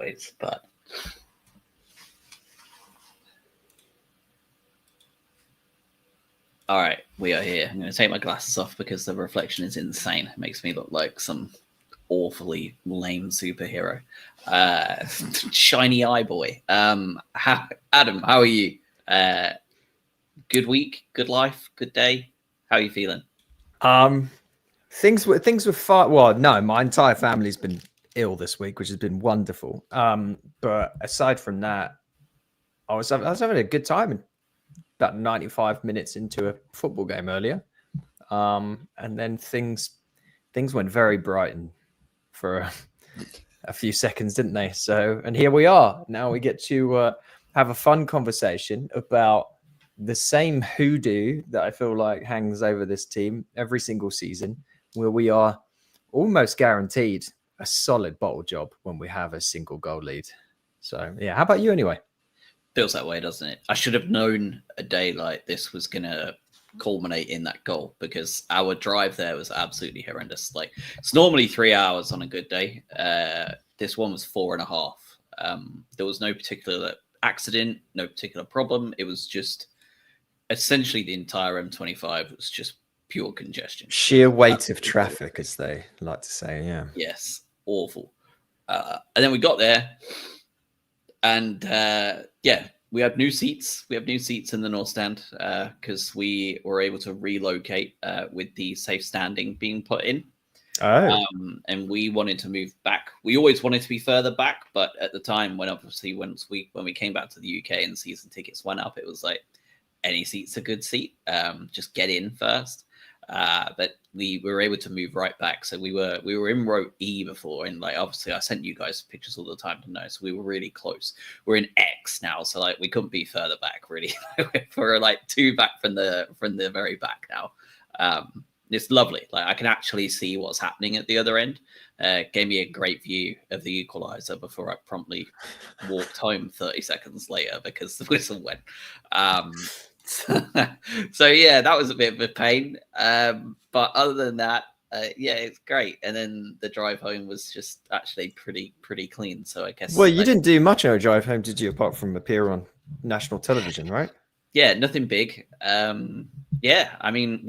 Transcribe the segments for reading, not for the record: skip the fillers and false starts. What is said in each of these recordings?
ways. But all right, we are here. I'm going to take my glasses off because the reflection is insane. It makes me look like some awfully lame superhero. Shiny eye boy. Adam, how are you? Good week, good life, good day. How are you feeling? Things were fine. Well, no, my entire family's been ill this week, which has been wonderful. But aside from that, I was having a good time. About 95 minutes into a football game earlier, and then things went very Brighton for a few seconds, didn't they? So, and here we are. Now we get to have a fun conversation about the same hoodoo that I feel like hangs over this team every single season, where we are almost guaranteed a solid bottle job when we have a single goal lead. So, yeah, how about you anyway? Feels that way, doesn't it? I should have known a day like this was going to culminate in that goal, because our drive there was absolutely horrendous. Like, it's normally 3 hours on a good day. This one was 4.5. There was no particular accident, no particular problem. It was just essentially the entire M25 was just pure congestion. Sheer weight of traffic, as they like to say. Yeah. Yes. Awful. And then we got there, and we have new seats. We have new seats in the North Stand because we were able to relocate with the safe standing being put in. Oh. And we wanted to move back. We always wanted to be further back, but at the time when we came back to the UK and season tickets went up, it was like, any seat's a good seat. Just get in first. But we were able to move right back. So we were in row E before, and like obviously I sent you guys pictures all the time to know. So we were really close. We're in X now, so like we couldn't be further back really. We're like 2 back from the very back now. It's lovely. Like I can actually see what's happening at the other end. Gave me a great view of the equalizer before I promptly walked home 30 seconds later because the whistle went. So yeah, that was a bit of a pain. But other than that, it's great. And then the drive home was just actually pretty clean. So I guess. Well, you didn't do much on a drive home, did you? Apart from appear on national television, right? Yeah, nothing big. Yeah, I mean,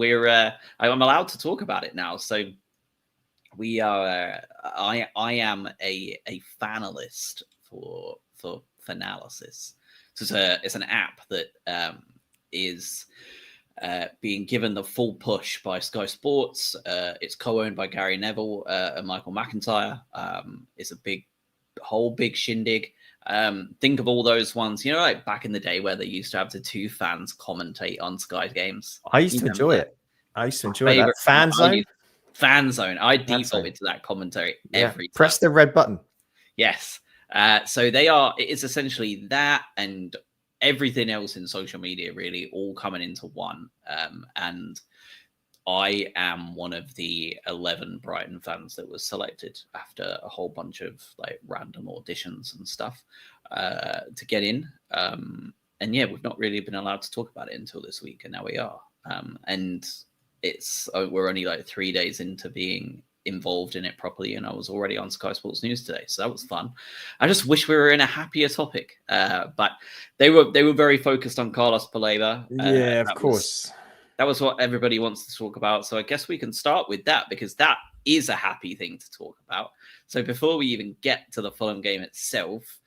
I'm allowed to talk about it now. So we are. I am a fanalist for Fanalysis. So it's an app that is being given the full push by Sky Sports. It's co-owned by Gary Neville and Michael McIntyre. It's a big shindig. Think of all those ones, like back in the day where they used to have the 2 fans commentate on Sky games. I used to enjoy it. That. Fan zone. I defaulted to that commentary every time. Press the red button. Yes. So it's essentially that and everything else in social media really all coming into one. And I am one of the 11 Brighton fans that was selected after a whole bunch of like random auditions and stuff to get in. And yeah, we've not really been allowed to talk about it until this week, and now we are. And we're only like 3 days into being involved in it properly, and I was already on Sky Sports News today, so that was fun. I just wish we were in a happier topic, but they were very focused on Carlos Baleba. Yeah, of course. That was what everybody wants to talk about. So I guess we can start with that because that is a happy thing to talk about. So before we even get to the Fulham game itself,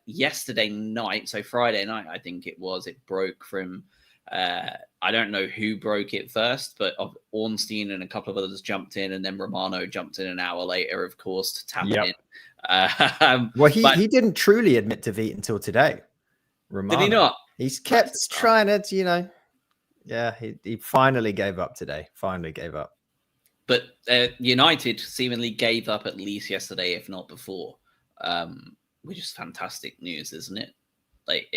yesterday night, so Friday night, I think it broke from, I don't know who broke it first, but Ornstein and a couple of others jumped in, and then Romano jumped in an hour later, of course, to tap it in. Well, he didn't truly admit defeat until today. Romano. Did he not? He's kept trying to, Yeah, he finally gave up today. But United seemingly gave up at least yesterday, if not before, which is fantastic news, isn't it? Like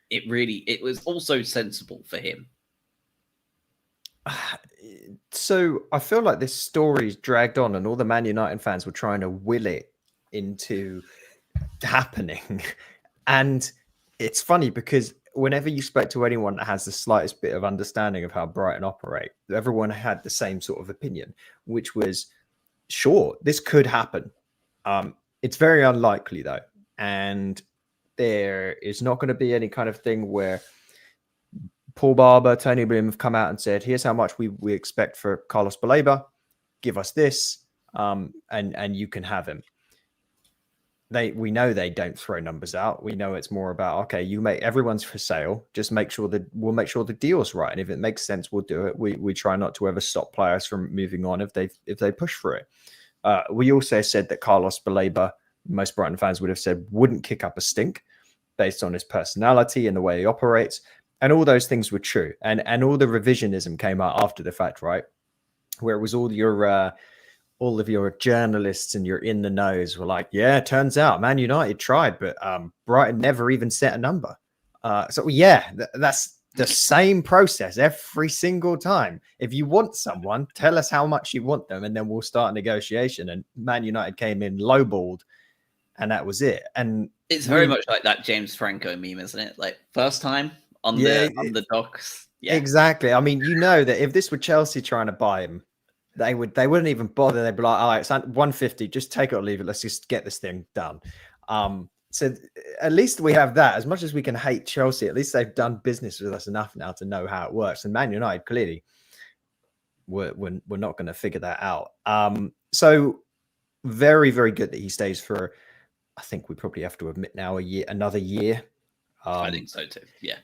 it was also sensible for him. So I feel like this story's dragged on, and all the Man United fans were trying to will it into happening. And it's funny because whenever you spoke to anyone that has the slightest bit of understanding of how Brighton operate, everyone had the same sort of opinion, which was, sure, this could happen. It's very unlikely, though. and there is not going to be any kind of thing where Paul Barber, Tony Bloom have come out and said, here's how much we expect for Carlos Baleba. Give us this, and you can have him. We know they don't throw numbers out. We know it's more about, okay, everyone's for sale. Just we'll make sure the deal's right. And if it makes sense, we'll do it. We try not to ever stop players from moving on if they push for it. We also said that Carlos Baleba, most Brighton fans would have said, wouldn't kick up a stink based on his personality and the way he operates. And all those things were true. And all the revisionism came out after the fact, right? Where it was all of your journalists and your in the knows were like, yeah, turns out Man United tried, but Brighton never even set a number. That's the same process every single time. If you want someone, tell us how much you want them, and then we'll start a negotiation. And Man United came in lowballed, and that was it. And it's very much like that James Franco meme, isn't it? Like first time on the docks. Yeah, exactly. I mean, you know that if this were Chelsea trying to buy him, they wouldn't even bother. They'd be like, all right, it's 150, just take it or leave it. Let's just get this thing done. So at least we have that. As much as we can hate Chelsea, at least they've done business with us enough now to know how it works. And Man United, clearly, we're not going to figure that out. So very, very good that he stays for, I think we probably have to admit now, another year. I think so too. Yeah.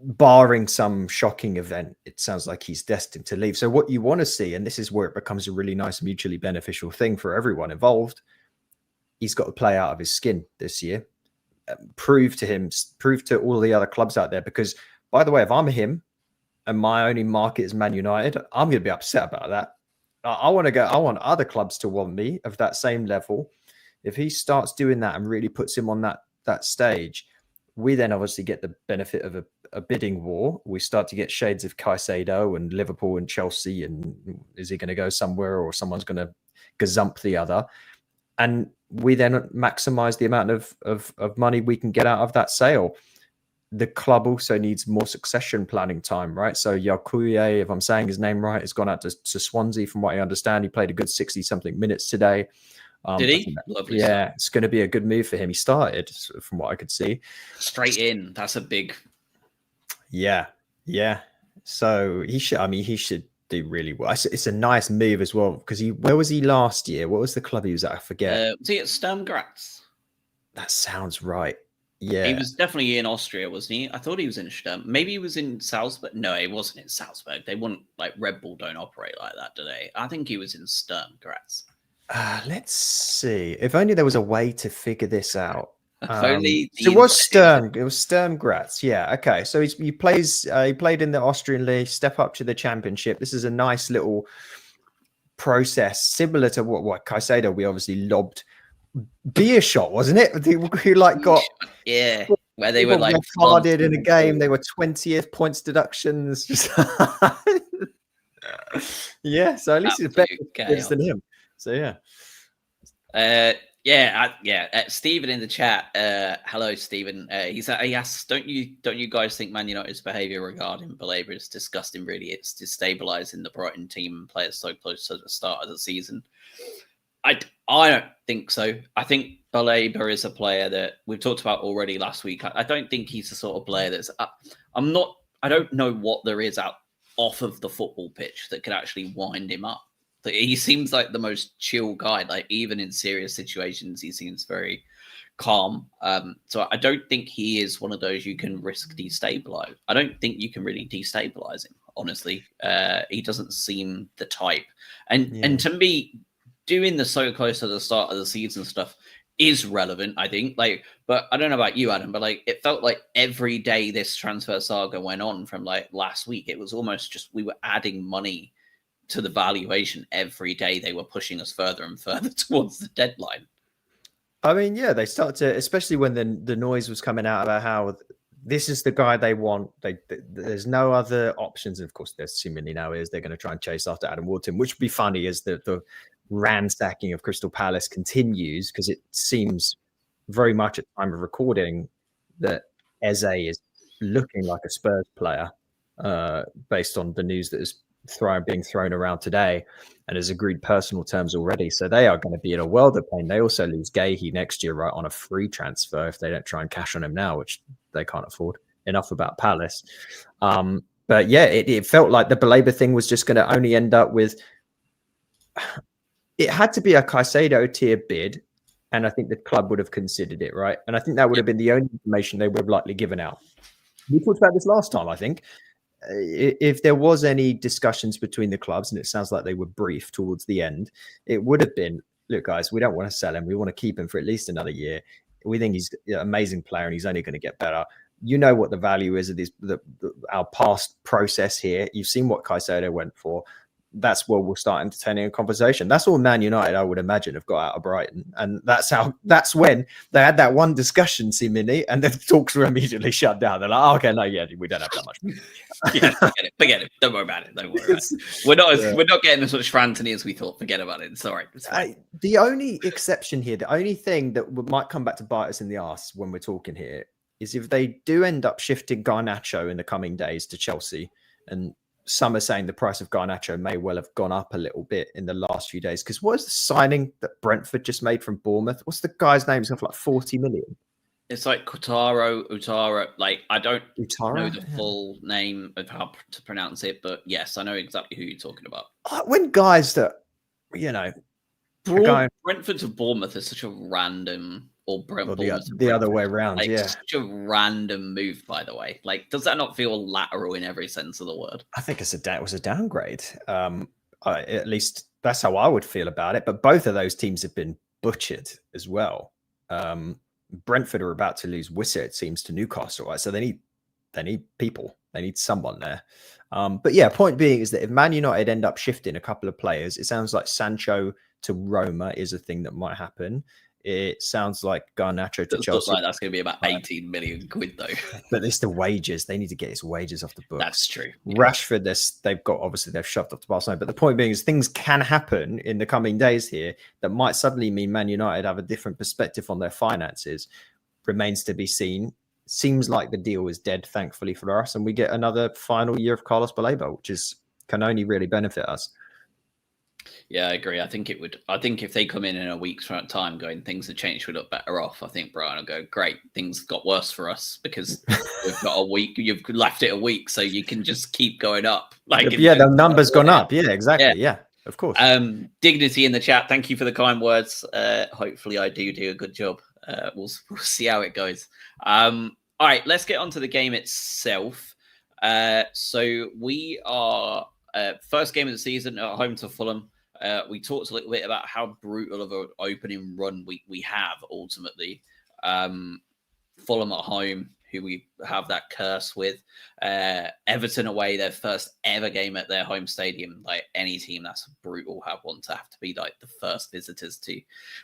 Barring some shocking event, it sounds like he's destined to leave. So what you want to see, and this is where it becomes a really nice mutually beneficial thing for everyone involved, he's got to play out of his skin this year. Prove to all the other clubs out there, because by the way, if I'm him and my only market is Man United, I'm going to be upset about that. I want other clubs to want me of that same level. If he starts doing that and really puts him on that stage, we then obviously get the benefit of a bidding war. We start to get shades of Caicedo and Liverpool and Chelsea. And is he going to go somewhere, or someone's going to gazump the other? And we then maximize the amount of money we can get out of that sale. The club also needs more succession planning time, right? So Yakuye, if I'm saying his name right, has gone out to Swansea. From what I understand, he played a good 60-something minutes today. Did he? Lovely. Yeah, it's going to be a good move for him. He started, from what I could see, straight in. That's a big. Yeah. So he should do really well. It's a nice move as well, because where was he last year? What was the club he was at? I forget. Was he at Sturm Graz? That sounds right. Yeah, he was definitely in Austria, wasn't he? I thought he was in Sturm. Maybe he was in Salzburg. No, he wasn't in Salzburg. They wouldn't, like, Red Bull don't operate like that, do they? I think he was in Sturm Graz. Let's see. If only there was a way to figure this out. It was Sturm. It was Sturm Graz. Yeah. Okay. So he played in the Austrian league, step up to the championship. This is a nice little process, similar to what Caicedo we obviously lobbed. Beer shot, wasn't it? Who got where they were like carded in a game. They were 20th points deductions. Yeah. So at least it's better than him. So Stephen in the chat. Hello, Stephen. He asks, don't you guys think Man United's behaviour regarding Baleba is disgusting? Really, it's destabilising the Brighton team and players so close to the start of the season. I don't think so. I think Baleba is a player that we've talked about already last week. I don't think he's the sort of player that's. I don't know what there is off of the football pitch that could actually wind him up. He seems like the most chill guy. Like, even in serious situations, he seems very calm. So I don't think he is one of those you can risk destabilize. I don't think you can really destabilize him, honestly. He doesn't seem the type. And to me, doing the so close to the start of the season stuff is relevant, I think. Like, but I don't know about you, Adam, but like, it felt like every day this transfer saga went on from like last week, it was almost just we were adding money to the valuation every day. They were pushing us further and further towards the deadline. I mean, yeah, they start to, especially when the noise was coming out about how this is the guy they want. There's no other options. And of course, there's seemingly now they're going to try and chase after Adam Wharton, which would be funny as the ransacking of Crystal Palace continues, because it seems very much at time of recording that Eze is looking like a Spurs player based on the news that has being thrown around today, and has agreed personal terms already. So they are going to be in a world of pain. They also lose Gahey next year, right, on a free transfer if they don't try and cash on him now, which they can't afford. Enough about Palace. But yeah, it felt like the Baleba thing was just going to only end up with. It had to be a Caicedo tier bid, and I think the club would have considered it, right? And I think that would have been the only information they would have likely given out. We talked about this last time, I think. If there was any discussions between the clubs, and it sounds like they were brief towards the end, it would have been, look, guys, we don't want to sell him. We want to keep him for at least another year. We think he's an amazing player and he's only going to get better. You know what the value is of our past process here. You've seen what Caicedo went for. That's where we'll start entertaining a conversation. That's all Man United, I would imagine, have got out of Brighton. And that's when they had that one discussion, seemingly, and the talks were immediately shut down. They're like, oh, okay, no, yeah, we don't have that much. Forget it. Don't worry about it. Don't worry about it. We're not getting as much Frantony as we thought. Forget about it. Sorry. The only exception here, the only thing that might come back to bite us in the arse when we're talking here is if they do end up shifting Garnacho in the coming days to Chelsea, and some are saying the price of Garnacho may well have gone up a little bit in the last few days. Because what is the signing that Brentford just made from Bournemouth? What's the guy's name? He's got like 40 million. It's like Utara. Like, I don't know the full name of how to pronounce it, but yes, I know exactly who you're talking about. When guys that, Brentford to Bournemouth is such a random, or the other way around, like, such a random move, by the way. Like, does that not feel lateral in every sense of the word? I think it was a downgrade. At least that's how I would feel about it. But both of those teams have been butchered as well. Brentford are about to lose Wissa, it seems, to Newcastle, right? So they need people. They need someone there. But yeah, point being is that if Man United end up shifting a couple of players, it sounds like Sancho to Roma is a thing that might happen. It sounds like Garnacho to Chelsea. Looks like that's going to be about 18 million quid, though. But it's the wages. They need to get his wages off the books. That's true. Yeah. Rashford, they've shoved off to Barcelona. But the point being is things can happen in the coming days here that might suddenly mean Man United have a different perspective on their finances. Remains to be seen. Seems like the deal is dead, thankfully for us, and we get another final year of Carlos Baleba, which can only really benefit us. Yeah, I agree. I think it would. I think if they come in a week's time going, things have changed, we look better off. I think Brian will go, great, things got worse for us because we've got a week. You've left it a week, so you can just keep going up. Like, the numbers gone up. Yeah, exactly. Yeah, of course. Dignity in the chat. Thank you for the kind words. Hopefully, I do a good job. We'll see how it goes. All right, let's get on to the game itself. So we are first game of the season at home to Fulham. We talked a little bit about how brutal of an opening run we have ultimately. Fulham at home, who we have that curse with. Everton away, their first ever game at their home stadium. Like, any team that's brutal have to be like the first visitors to.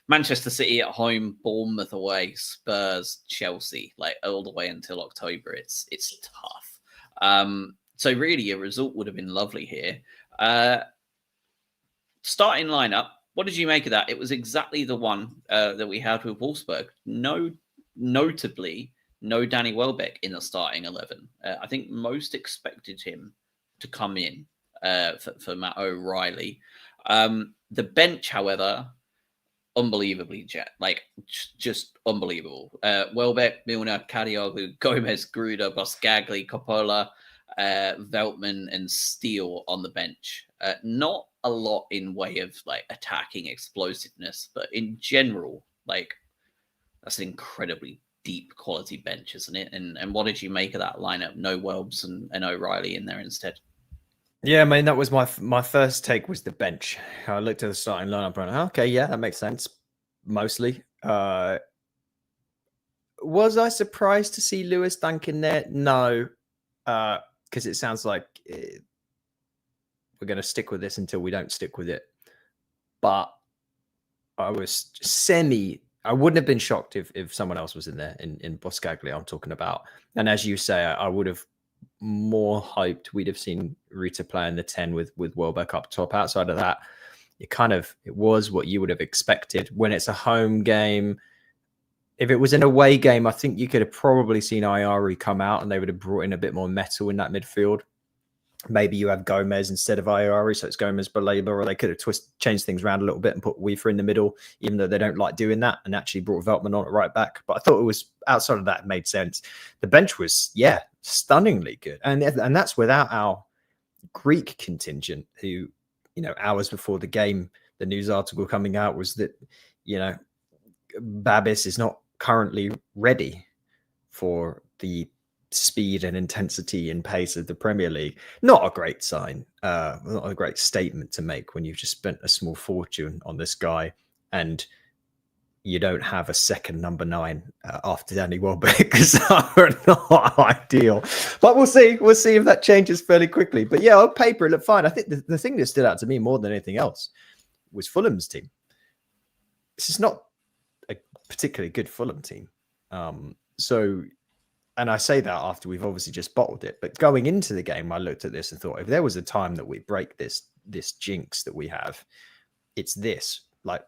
Manchester City at home, Bournemouth away, Spurs, Chelsea, like all the way until October. It's tough. So really a result would have been lovely here. Starting lineup, what did you make of that? It was exactly the one that we had with Wolfsburg. Notably, no Danny Welbeck in the starting 11. I think most expected him to come in for Matt O'Reilly. The bench, however, unbelievably just unbelievable. Welbeck, Milner, Kadioglu, Gomez, Gruda, Boscagli, Coppola, Veltman, and Steele on the bench. Not a lot in way of like attacking explosiveness, but in general, like, that's an incredibly deep quality bench, isn't it? And what did you make of that lineup? No Welbs and O'Reilly in there instead. Yeah, I mean, that was my first take was the bench. I looked at the starting lineup and okay, yeah, that makes sense. Mostly. Was I surprised to see Lewis Dunk in there? No, because it sounds like we're going to stick with this until we don't stick with it. But I was I wouldn't have been shocked if someone else was in there in Boscagli I'm talking about. And as you say, I would have more hoped we'd have seen Rita play in the 10 with Welbeck up top. Outside of that, it was what you would have expected when it's a home game. If it was an away game, I think you could have probably seen Ayari come out and they would have brought in a bit more metal in that midfield. maybe you have Gomez instead of Iori, so it's Gomez Baleba, or they could have changed things around a little bit and put Weaver in the middle, even though they don't like doing that, and actually brought Veltman on at right back. But I thought it was, outside of that, it made sense. The bench was, stunningly good. And that's without our Greek contingent, who, hours before the game, the news article coming out was that, Babis is not currently ready for the speed and intensity and pace of the Premier League. Not a great sign, not a great statement to make when you've just spent a small fortune on this guy and you don't have a second number 9 after Danny Welbeck, because are not ideal. But we'll see if that changes fairly quickly. But yeah, on paper it looked fine. I think the thing that stood out to me more than anything else was Fulham's team. This is not a particularly good Fulham team. And I say that after we've obviously just bottled it. But going into the game, I looked at this and thought, if there was a time that we break this jinx that we have, it's this. Like,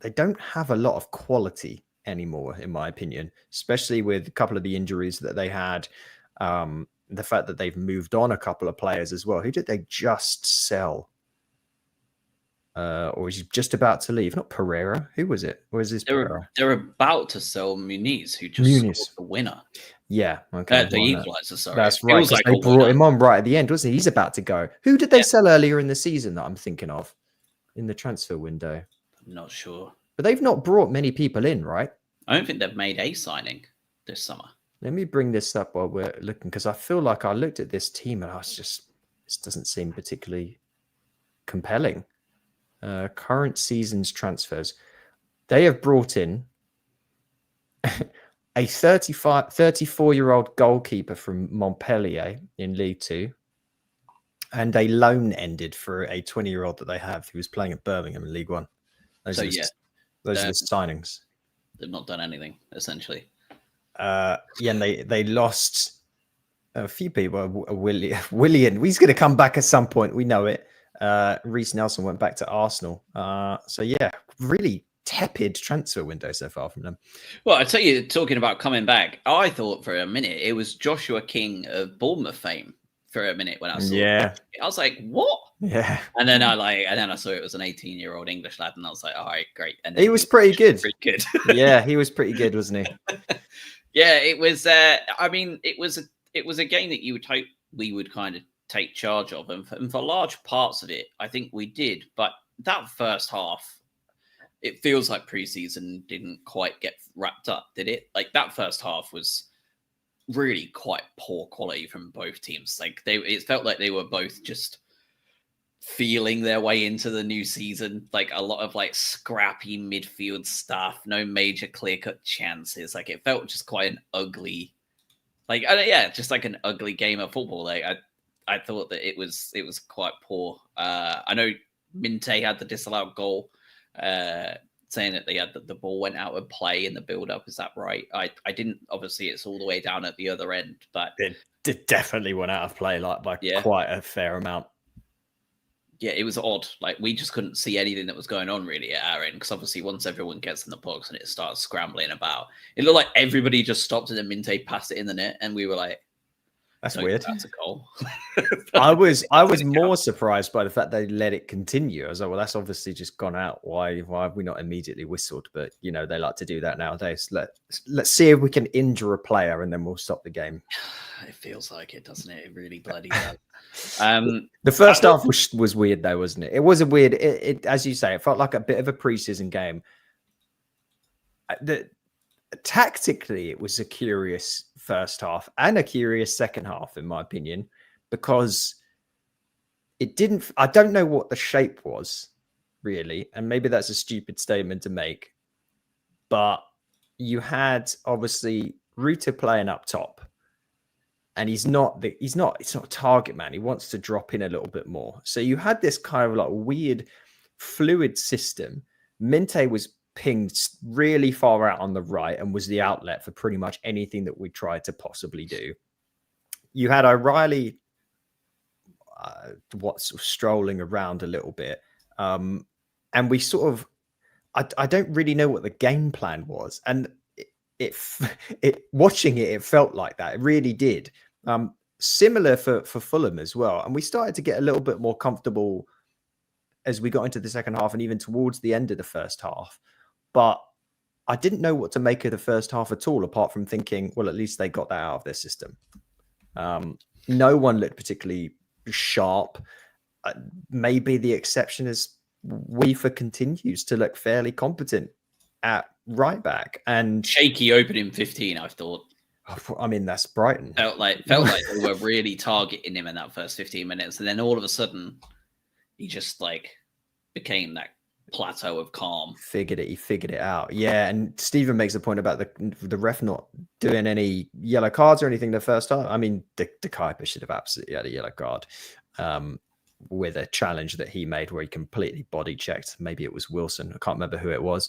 they don't have a lot of quality anymore, in my opinion, especially with a couple of the injuries that they had. The fact that they've moved on a couple of players as well. Who did they just sell? Or is he just about to leave? Not Pereira. Who was it? Or is this Pereira? They're about to sell Muniz, who just scored the winner. Yeah, okay. The equaliser, sorry. That's right. Like they brought him on right at the end, wasn't he? He's about to go. Who did they sell earlier in the season that I'm thinking of in the transfer window? I'm not sure. But they've not brought many people in, right? I don't think they've made a signing this summer. Let me bring this up while we're looking, because I feel like I looked at this team and I was just, this doesn't seem particularly compelling. Current season's transfers. They have brought in a 34-year-old goalkeeper from Montpellier in League Two, and a loan ended for a 20-year-old that they have who was playing at Birmingham in League One. Those are the signings. They've not done anything, essentially. And they lost a few people. Willian, he's going to come back at some point. We know it. Reece Nelson went back to Arsenal. So yeah, really tepid transfer window so far from them. Well, I tell you, talking about coming back, I thought for a minute it was Joshua King of Bournemouth fame for a minute when I saw it. I was like, what? Yeah. And then I saw it was an 18-year-old English lad, and I was like, all right, great. And he was pretty good. Yeah, he was pretty good, wasn't he? Yeah, it was. It was a game that you would hope we would kind of take charge of, and for large parts of it, I think we did. But that first half, it feels like preseason didn't quite get wrapped up, did it? Like, that first half was really quite poor quality from both teams. Like, it felt like they were both just feeling their way into the new season. Like, a lot of like scrappy midfield stuff, no major clear-cut chances. Like, it felt just quite an ugly, just like an ugly game of football. Like, I thought that it was quite poor. I know Minte had the disallowed goal, saying that they had the ball went out of play in the build-up. Is that right? I didn't. Obviously, it's all the way down at the other end, but it definitely went out of play by quite a fair amount. Yeah, it was odd. Like, we just couldn't see anything that was going on really at our end, because obviously once everyone gets in the box and it starts scrambling about, it looked like everybody just stopped and then Minte passed it in the net, and we were like, that's weird. That's a goal. I was more surprised by the fact they let it continue. I was like, well, that's obviously just gone out. Why have we not immediately whistled? But they like to do that nowadays. Let's see if we can injure a player and then we'll stop the game. It feels like it, doesn't it? It really bloody does. The first half was weird though, wasn't it? It was a weird. It as you say, it felt like a bit of a preseason game. Tactically, it was a curious first half and a curious second half, in my opinion, because it didn't. I don't know what the shape was really, and maybe that's a stupid statement to make, but you had obviously Ruta playing up top, and he's not a target man. He wants to drop in a little bit more. So you had this kind of like weird fluid system. Minte was pinged really far out on the right and was the outlet for pretty much anything that we tried to possibly do. You had O'Reilly strolling around a little bit, and we sort of I don't really know what the game plan was, and it watching it felt like that. It really did. similar for Fulham as well. And we started to get a little bit more comfortable as we got into the second half and even towards the end of the first half. But I didn't know what to make of the first half at all, apart from thinking, well, at least they got that out of their system. No one looked particularly sharp. Maybe the exception is Weaver continues to look fairly competent at right back. And shaky opening 15, I thought. I mean, that's Brighton. Felt like they were really targeting him in that first 15 minutes. And then all of a sudden, he just like became that plateau of calm. He figured it out. Yeah, and Stephen makes a point about the ref not doing any yellow cards or anything the first time. I mean, De Kuiper should have absolutely had a yellow card with a challenge that he made where he completely body checked. Maybe it was Wilson. I can't remember who it was.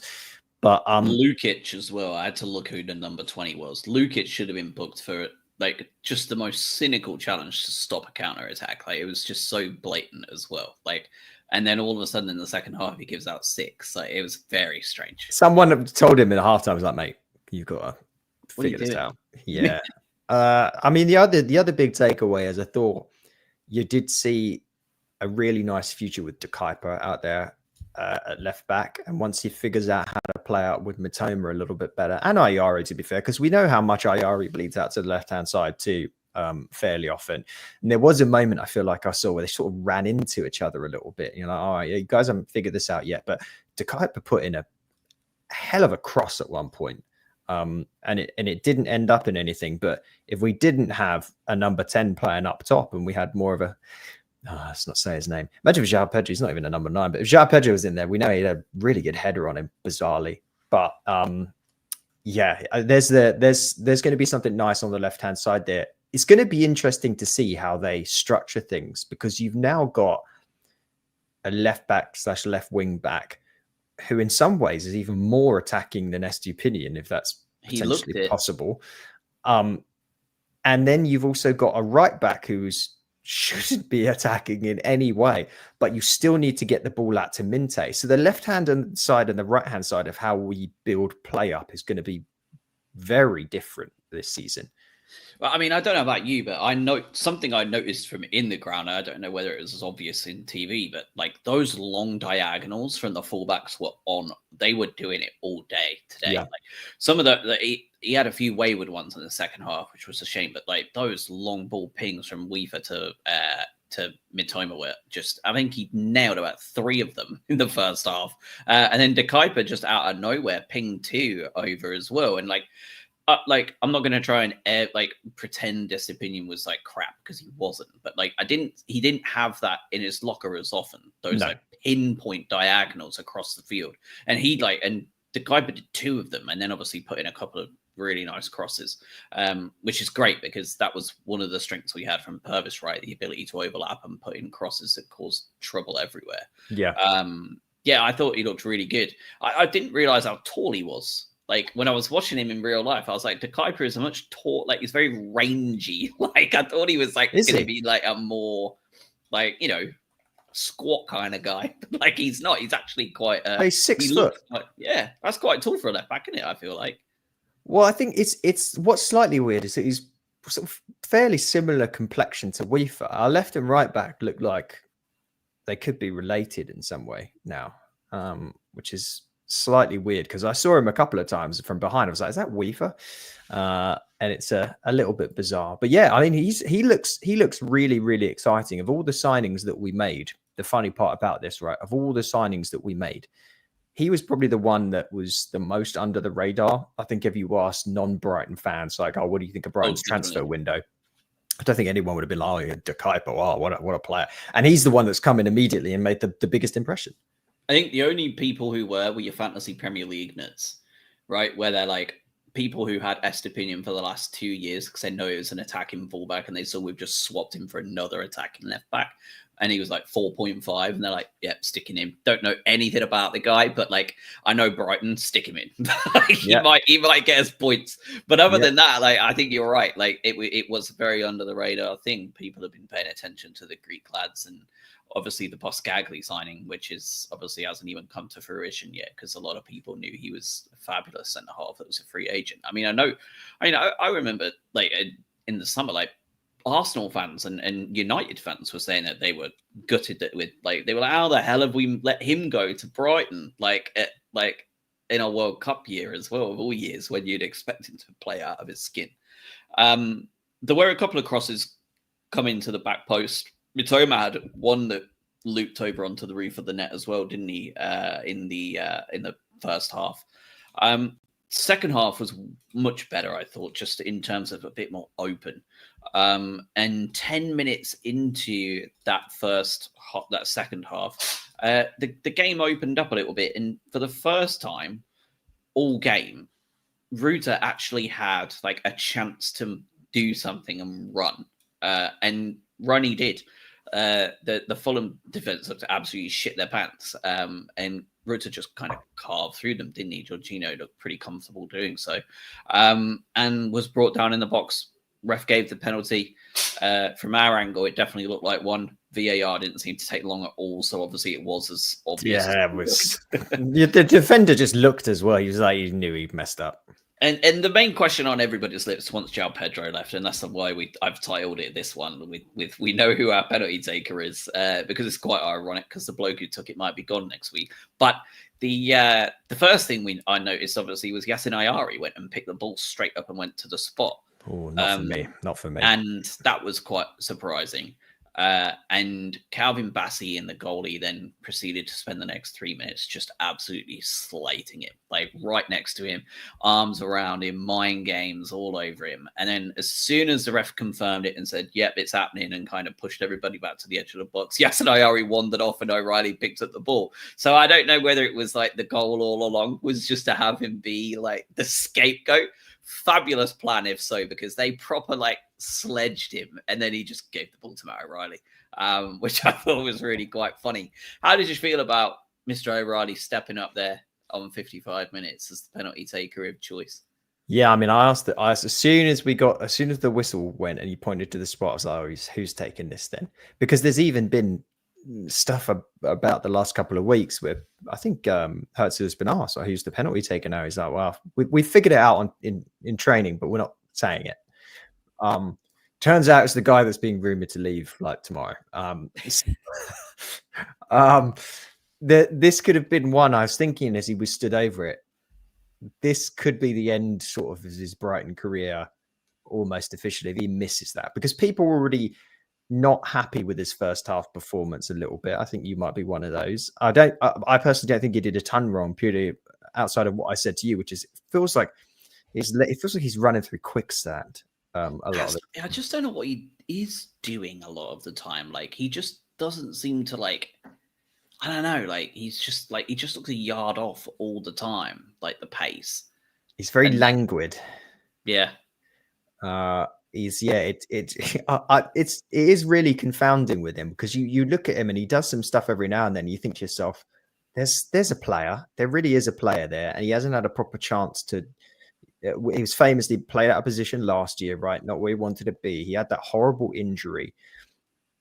But Lukic as well. I had to look who the number 20 was. Lukic should have been booked for like just the most cynical challenge to stop a counter attack. Like it was just so blatant as well. Like, and then all of a sudden in the second half he gives out 6. Like it was very strange. Someone told him in the halftime, was like, "Mate, you've got to figure this out." Yeah. I mean, the other big takeaway is I thought you did see a really nice future with De Kuiper out there at left back, and once he figures out how to play out with Mitoma a little bit better, and Ayari, to be fair, because we know how much Ayari bleeds out to the left hand side too, fairly often. And there was a moment I feel like I saw where they sort of ran into each other a little bit. You know, all right, you guys haven't figured this out yet, but De Kuiper put in a hell of a cross at one point. And it didn't end up in anything. But if we didn't have a number 10 playing up top and we had more of a let's not say his name. Imagine if João Pedro, he's not even a number 9, but if João Pedro was in there, we know he had a really good header on him, bizarrely. But yeah, there's going to be something nice on the left-hand side there. It's going to be interesting to see how they structure things, because you've now got a left back / left wing back who in some ways is even more attacking than Estupinian, if that's potentially possible. And then you've also got a right back who's shouldn't be attacking in any way, but you still need to get the ball out to Minte. So the left-hand side and the right-hand side of how we build play up is going to be very different this season. Well, I mean, I don't know about you, but I noticed from in the ground. I don't know whether it was as obvious in TV, but like those long diagonals from the fullbacks they were doing it all day today. Yeah. Like some of he had a few wayward ones in the second half, which was a shame, but like those long ball pings from Weaver to Mitoma were just, I think he nailed about 3 of them in the first half. And then De Kuiper just out of nowhere pinged 2 over as well. And like I'm not going to try and pretend this opinion was like crap, because he wasn't, but like he didn't have that in his locker as often. Those like pinpoint diagonals across the field. And and De Kuiper did 2 of them, and then obviously put in a couple of really nice crosses, which is great, because that was one of the strengths we had from Purvis, right? The ability to overlap and put in crosses that caused trouble everywhere. Yeah. I thought he looked really good. I didn't realize how tall he was. Like when I was watching him in real life, I was like, De Kuiper is a much tall, like he's very rangy. Like I thought he was like going to be like a more like, you know, squat kind of guy. Like he's not. He's actually quite. He's 6 foot. Yeah, that's quite tall for a left back, isn't it? I feel like. Well, I think it's what's slightly weird is that he's sort of fairly similar complexion to Weaver. Our left and right back look like they could be related in some way now, which is slightly weird, because I saw him a couple of times from behind. I was like, is that Weaver? And it's a little bit bizarre. But yeah, I mean, he looks really, really exciting. Of all the signings that we made, the funny part about this, right, of all the signings that we made, he was probably the one that was the most under the radar. I think if you asked non-Brighton fans, like, oh, what do you think of Brighton's transfer window? I don't think anyone would have been like, oh, De Kuiper, oh, what a player. And he's the one that's come in immediately and made the biggest impression. I think the only people who were your fantasy Premier League nuts, right? Where they're like people who had Estupinian for the last 2 years because they know it was an attacking fullback and they saw we've just swapped him for another attacking left back. And he was like 4.5. And they're like, yep, sticking him. Don't know anything about the guy, but like, I know Brighton, stick him in. He might get us points. But other than that, like, I think you're right. Like it was a very under the radar thing. People have been paying attention to the Greek lads, and obviously the Poskagli signing, which is obviously hasn't even come to fruition yet, because a lot of people knew he was a fabulous centre half that was a free agent. I mean, I remember like in the summer, like Arsenal fans and United fans were saying that they were gutted that they were like, how the hell have we let him go to Brighton in a World Cup year as well, of all years when you'd expect him to play out of his skin. There were a couple of crosses come into the back post. Mitoma had one that looped over onto the roof of the net as well, didn't he? In the first half. Second half was much better, I thought, just in terms of a bit more open. And 10 minutes into that second half, the game opened up a little bit, and for the first time all game, Ruta actually had like a chance to do something and run, and run he did. The Fulham defense looked absolutely shit their pants, and Ruta just kind of carved through them, didn't he? Jorginho looked pretty comfortable doing so, and was brought down in the box. Ref gave the penalty. From our angle, it definitely looked like one. VAR didn't seem to take long at all, so obviously it was as obvious. Yeah, it was. The defender just looked as well. He was like, he knew he'd messed up. And the main question on everybody's lips once João Pedro left, and that's why I've titled it this one with we know who our penalty taker is, because it's quite ironic because the bloke who took it might be gone next week. But the first thing I noticed obviously was Yasin Ayari went and picked the ball straight up and went to the spot. Oh, not for me. And that was quite surprising. And Calvin Bassey and the goalie then proceeded to spend the next 3 minutes just absolutely slating it, like right next to him, arms around him, mind games all over him. And then as soon as the ref confirmed it and said, yep, it's happening, and kind of pushed everybody back to the edge of the box, Yasin Ayari wandered off and O'Reilly picked up the ball. So I don't know whether it was like the goal all along was just to have him be like the scapegoat. Fabulous plan if so, because they proper like sledged him and then he just gave the ball to Matt O'Reilly, which I thought was really quite funny. How did you feel about Mr. O'Reilly stepping up there on 55 minutes as the penalty taker of choice? Yeah, I mean, I asked as soon as the whistle went and he pointed to the spot, I was like, oh, who's taking this then? Because there's even been stuff about the last couple of weeks where I think Hertz has been asked, who's the penalty taker now? He's like, well, we figured it out in training, but we're not saying it. Turns out it's the guy that's being rumored to leave like tomorrow. This could have been one. I was thinking as he was stood over it, this could be the end sort of his Brighton career almost officially if he misses that, because people were already not happy with his first half performance a little bit. I think you might be one of those. I personally don't think he did a ton wrong, purely outside of what I said to you, which is it feels like he's running through quicksand a lot of it. I just don't know what he is doing a lot of the time. Like he just doesn't seem to like, I don't know, like he just looks a yard off all the time, like the pace. He's very languid. Yeah. It is really confounding with him, because you look at him and he does some stuff every now and then. You think to yourself, there's a player. There really is a player there, and he hasn't had a proper chance to. He was famously played out of position last year, right? Not where he wanted to be. He had that horrible injury,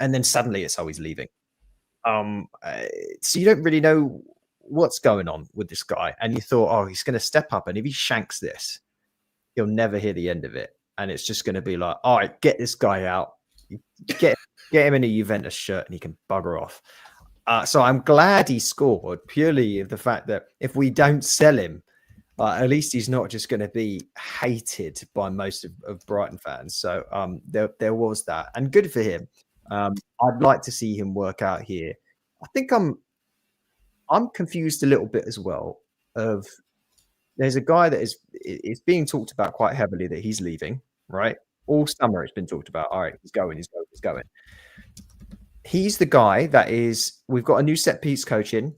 and then suddenly it's how he's leaving. So you don't really know what's going on with this guy, and you thought, oh, he's going to step up, and if he shanks this, you'll never hear the end of it. And it's just going to be like, all right, get this guy out, get him in a Juventus shirt, and he can bugger off. So I'm glad he scored, purely of the fact that if we don't sell him, at least he's not just going to be hated by most of Brighton fans. So there was that, and good for him. I'd like to see him work out here. I think I'm confused a little bit as well. There's a guy that is being talked about quite heavily that he's leaving, right? All summer it's been talked about. All right, he's going. He's the guy that we've got a new set piece coach in.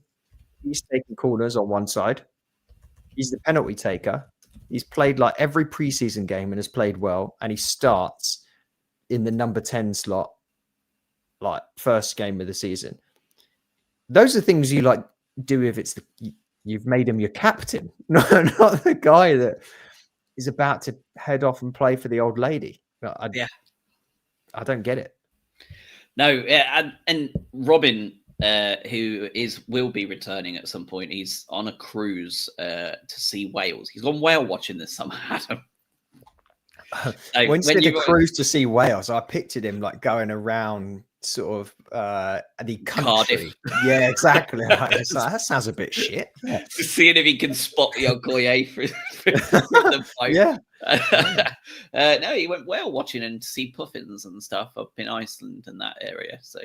He's taking corners on one side. He's the penalty taker. He's played like every preseason game and has played well. And he starts in the number 10 slot, like first game of the season. Those are things you like do if it's you've made him your captain, not the guy that is about to head off and play for the old lady. I don't get it. No, yeah, and Robin, who will be returning at some point. He's on a cruise to see Wales. He's on whale watching this summer, Adam. Like, When when did a you cruise to see Wales, I pictured him like going around sort of the country. Cardiff. Yeah, exactly. It's like, that sounds a bit shit. Yeah. Just seeing if he can spot the Okoye from the boat. Yeah. No, he went whale watching and to see puffins and stuff up in Iceland and that area. So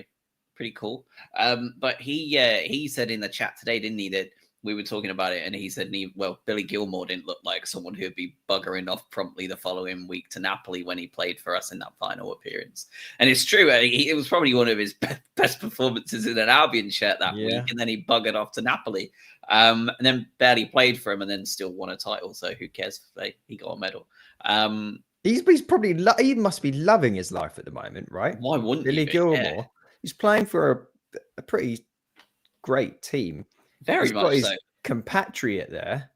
pretty cool. But he said in the chat today, didn't he, that we were talking about it, and he said, Billy Gilmore didn't look like someone who'd be buggering off promptly the following week to Napoli when he played for us in that final appearance. And it's true. It was probably one of his best performances in an Albion shirt that week, and then he buggered off to Napoli. And then barely played for him and then still won a title. So who cares if he got a medal? He's probably, he must be loving his life at the moment, right? Why wouldn't Billy Gilmore? Yeah. He's playing for a pretty great team. He's got his compatriot there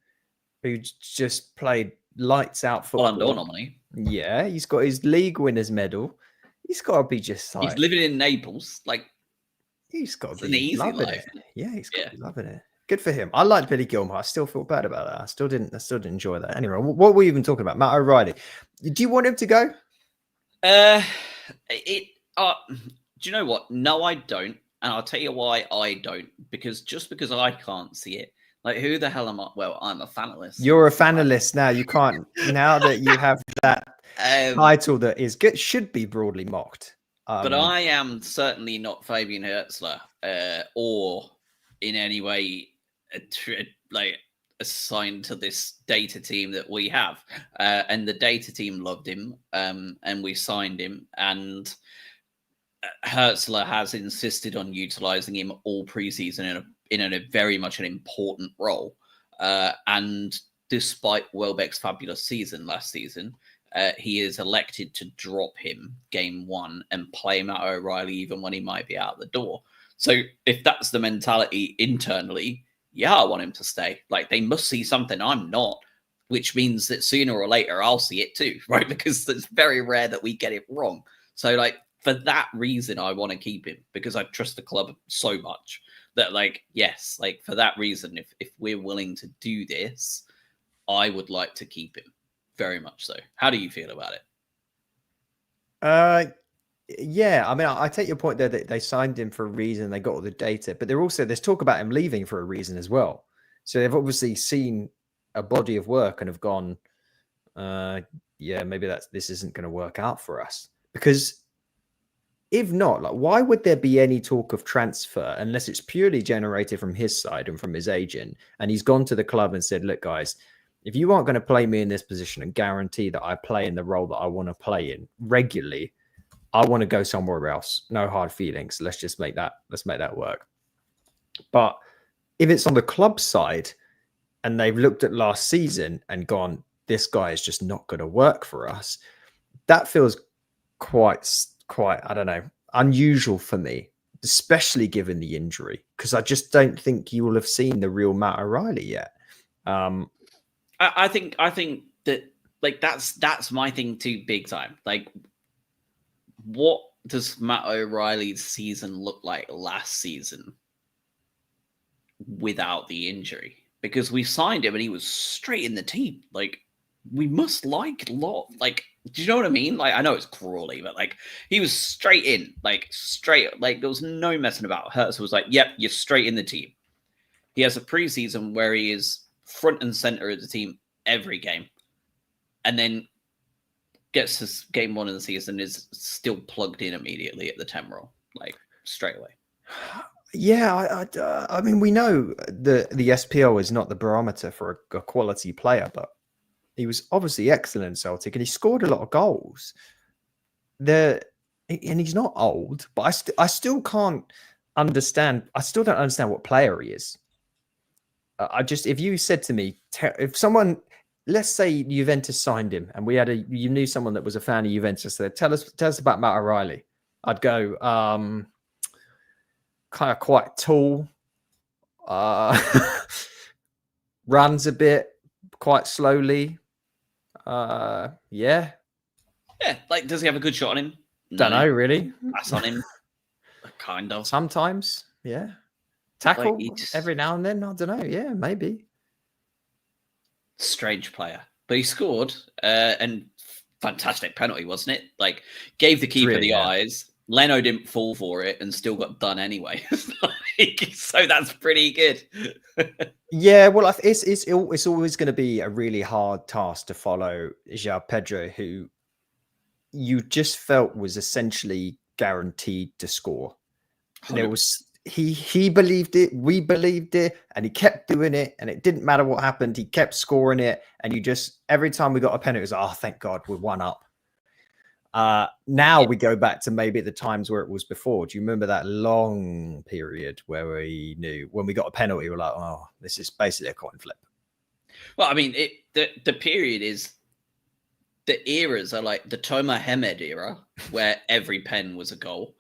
who just played lights out football. Ballon d'Or nominee. Yeah, he's got his league winners medal. He's got to be just like, he's living in Naples. Like, he's got to be loving life. it. Yeah, he's got to be loving it. Good for him. I liked Billy Gilmore. I still feel bad about that. I still didn't enjoy that. Anyway, what were we even talking about? Matt O'Reilly. Do you want him to go? Do you know what? No, I don't. And I'll tell you why I don't. Because I can't see it. Like, who the hell am I? Well, I'm a fanalist. You're a fanalist now. You can't, now that you have that title that is good, should be broadly mocked. But I am certainly not Fabian Hertzler or in any way assigned to this data team that we have. And the data team loved him and we signed him. And Hertzler has insisted on utilizing him all preseason in a very much an important role. And despite Welbeck's fabulous season last season, he is elected to drop him game one and play Matt O'Reilly even when he might be out the door. So if that's the mentality internally, I want him to stay. Like, they must see something I'm not, which means that sooner or later I'll see it too, right? Because it's very rare that we get it wrong. So, like, for that reason, I want to keep him because I trust the club so much that, like, yes, like, for that reason, if we're willing to do this, I would like to keep him very much so. How do you feel about it? Yeah, I mean, I take your point there that they signed him for a reason. They got all the data, but there's talk about him leaving for a reason as well. So they've obviously seen a body of work and have gone, maybe this isn't going to work out for us. Because if not, like, why would there be any talk of transfer unless it's purely generated from his side and from his agent? And he's gone to the club and said, look, guys, if you aren't going to play me in this position and guarantee that I play in the role that I want to play in regularly, I want to go somewhere else. No hard feelings. Let's make that work. But if it's on the club side and they've looked at last season and gone, this guy is just not going to work for us, that feels quite, I don't know, unusual for me, especially given the injury, because I just don't think you will have seen the real Matt O'Reilly yet. I think that, like, that's my thing too, big time. Like, what does Matt O'Reilly's season look like last season without the injury? Because we signed him and he was straight in the team. Like, we must like a lot. Like, do you know what I mean? Like, I know it's Crawley, but like, he was straight in, like there was no messing about. Hertz was like, yep, you're straight in the team. He has a preseason where he is front and center of the team every game, and then gets his game one of the season, is still plugged in immediately at the 10 role, like, straight away. Yeah, I mean, we know the SPL is not the barometer for a quality player, but he was obviously excellent in Celtic and he scored a lot of goals. And he's not old, but I still can't understand. I still don't understand what player he is. If you said to me, if someone, let's say Juventus signed him and you knew someone that was a fan of Juventus, said, tell us about Matt O'Reilly. I'd go, kind of quite tall, runs a bit, quite slowly. Yeah, like, does he have a good shot on him? Don't know, really. Pass on him, kind of. Sometimes, yeah. Tackle like, every now and then. I don't know. Yeah, maybe. Strange player, but he scored. And fantastic penalty, wasn't it? Like, gave the keeper the eyes. Leno didn't fall for it and still got done anyway. So that's pretty good. Yeah, well, it's always going to be a really hard task to follow João Pedro, who you just felt was essentially guaranteed to score. There was he believed it, we believed it, and he kept doing it, and it didn't matter what happened. He kept scoring it, and you just every time we got a penalty, it was oh, thank God, we're 1-up. Now we go back to maybe the times where it was before. Do you remember that long period where we knew when we got a penalty, we're like, oh, this is basically a coin flip? Well, I mean, the period is the eras are like the Toma Hemed era, where every pen was a goal.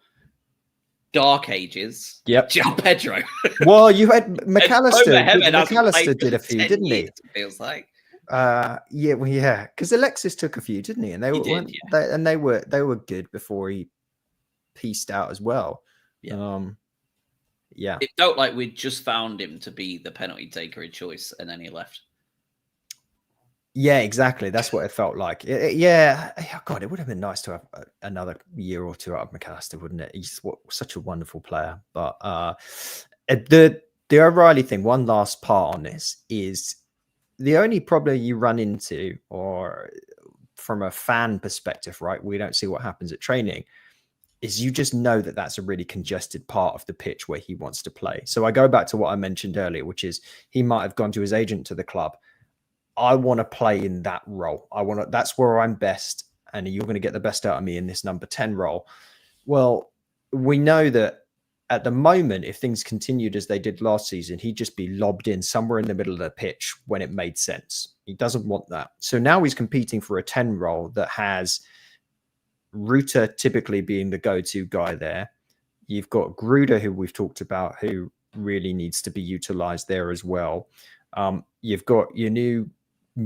Dark Ages. Yep. João Pedro. Well, you had McAllister. McAllister did a few, didn't he? It feels like. Yeah, because Alexis took a few, didn't he? And they were they were good before he pieced out as well. Yeah. Yeah. It felt like we'd just found him to be the penalty taker of choice, and then he left. Yeah, exactly. That's what it felt like. Yeah, God, it would have been nice to have another year or two out of McAllister, wouldn't it? He's such a wonderful player. But the O'Reilly thing, one last part on this is the only problem you run into, or from a fan perspective, right? We don't see what happens at training, is you just know that that's a really congested part of the pitch where he wants to play. So I go back to what I mentioned earlier, which is he might have gone to his agent to the club. I want to play in that role. That's where I'm best. And you're going to get the best out of me in this number 10 role. Well, we know that at the moment, if things continued as they did last season, he'd just be lobbed in somewhere in the middle of the pitch when it made sense. He doesn't want that. So now he's competing for a 10 role that has Ruta typically being the go-to guy there. You've got Gruder, who we've talked about, who really needs to be utilized there as well. You've got your new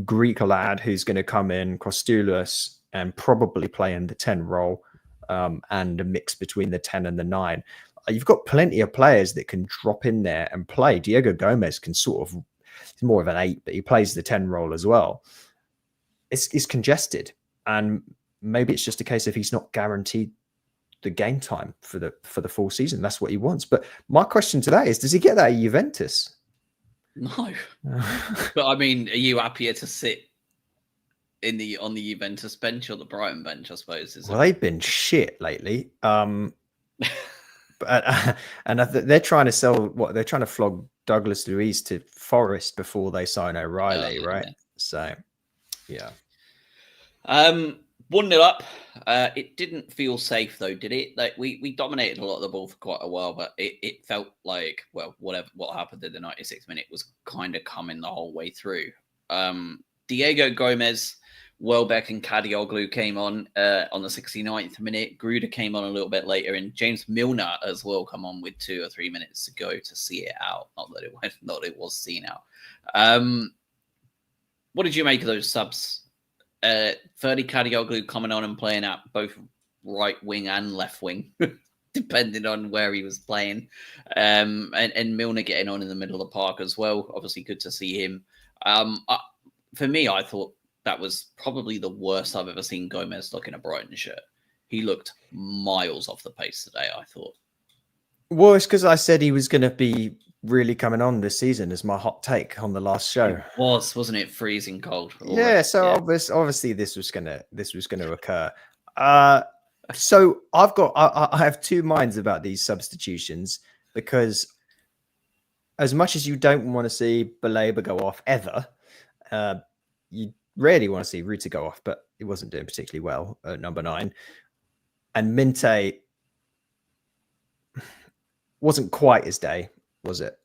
Greek lad who's going to come in, Kostoulis, and probably play in the 10 role, and a mix between the 10 and the 9. You've got plenty of players that can drop in there and play. Diego Gomez can he's more of an 8, but he plays the 10 role as well. It's congested, and maybe it's just a case of he's not guaranteed the game time for the full season. That's what he wants. But my question today is, does he get that at Juventus? No. But I mean, are you happier to sit on the Juventus bench or the Brighton bench, I suppose? They've been shit lately. But they're trying to they're trying to flog Douglas Luiz to Forest before they sign O'Reilly, right? Yeah. So, yeah. 1-0 up. It didn't feel safe though, did it? Like we dominated a lot of the ball for quite a while, but it felt like, well, what happened in the 96th minute was kind of coming the whole way through. Diego Gomez, Welbeck, and Kadioglu came on the 69th minute. Gruder came on a little bit later, and James Milner as well come on with 2 or 3 minutes to go to see it out. Not that it was seen out. What did you make of those subs? Ferdy Kadioglu coming on and playing out both right wing and left wing, depending on where he was playing. And Milner getting on in the middle of the park as well. Obviously good to see him. For me, I thought that was probably the worst I've ever seen Gomez look in a Brighton shirt. He looked miles off the pace today, I thought. Well, it's because I said he was going to be really coming on this season as my hot take on the last show. It wasn't it, freezing cold? Yeah, so obviously this was gonna occur. So I have two minds about these substitutions, because as much as you don't want to see Baleba go off ever, you rarely want to see Ruta go off, but he wasn't doing particularly well at number 9. And Minte wasn't quite his day, was it?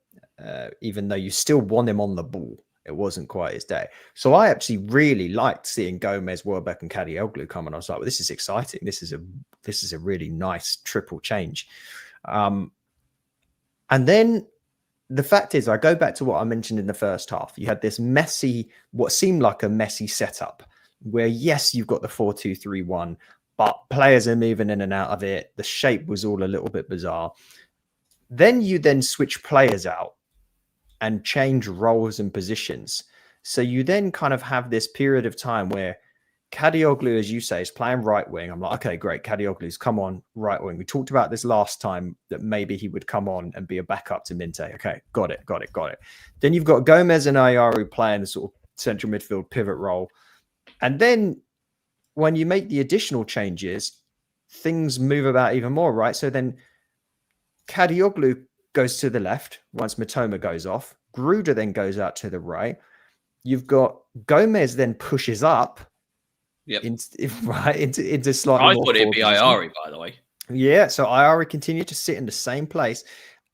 Even though you still want him on the ball, it wasn't quite his day. So I actually really liked seeing Gomez, Welbeck, and Kadioglu come on. I was like, well, this is exciting. This is a really nice triple change. And then the fact is, I go back to what I mentioned in the first half. You had this messy, what seemed like a messy setup, where yes, you've got the 4-2-3-1, but players are moving in and out of it. The shape was all a little bit bizarre. Then you switch players out and change roles and positions. So you then kind of have this period of time where Kadioglu, as you say, is playing right wing. I'm like, okay, great. Kadioglu's come on right wing. We talked about this last time that maybe he would come on and be a backup to Minte. Okay, got it. Then you've got Gomez and Ayaru playing the sort of central midfield pivot role. And then when you make the additional changes, things move about even more, right? So then Kadioglu goes to the left once Matoma goes off. Gruder then goes out to the right. You've got Gomez then pushes up. Yep. Into slightly I more. thought it'd be Ayari, by the way. Yeah, so Ayari continued to sit in the same place,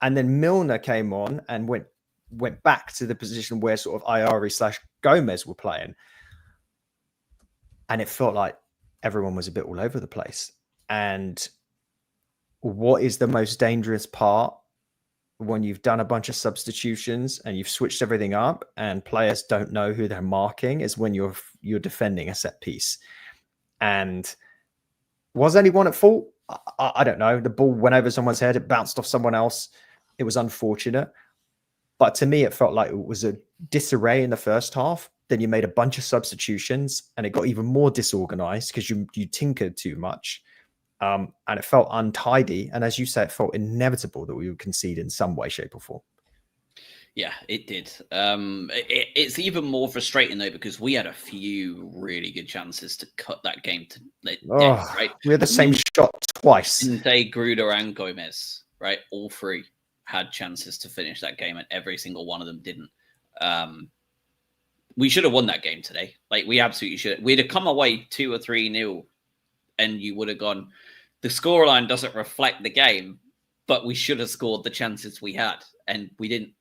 and then Milner came on and went back to the position where sort of Ayari / Gomez were playing, and it felt like everyone was a bit all over the place. And what is the most dangerous part when you've done a bunch of substitutions and you've switched everything up and players don't know who they're marking is when you're defending a set piece. And was anyone at fault? I don't know. The ball went over someone's head. It bounced off someone else. It was unfortunate. But to me, it felt like it was a disarray in the first half. Then you made a bunch of substitutions and it got even more disorganized because you tinkered too much. And it felt untidy. And as you say, it felt inevitable that we would concede in some way, shape, or form. Yeah, it did. It's even more frustrating, though, because we had a few really good chances to cut that game to death, right? We had the same shot twice. Minte, Gruder, and Gomez, right? All three had chances to finish that game, and every single one of them didn't. We should have won that game today. Like, we absolutely should. We'd have come away 2 or 3-0, and you would have gone, the scoreline doesn't reflect the game, but we should have scored the chances we had, and we didn't.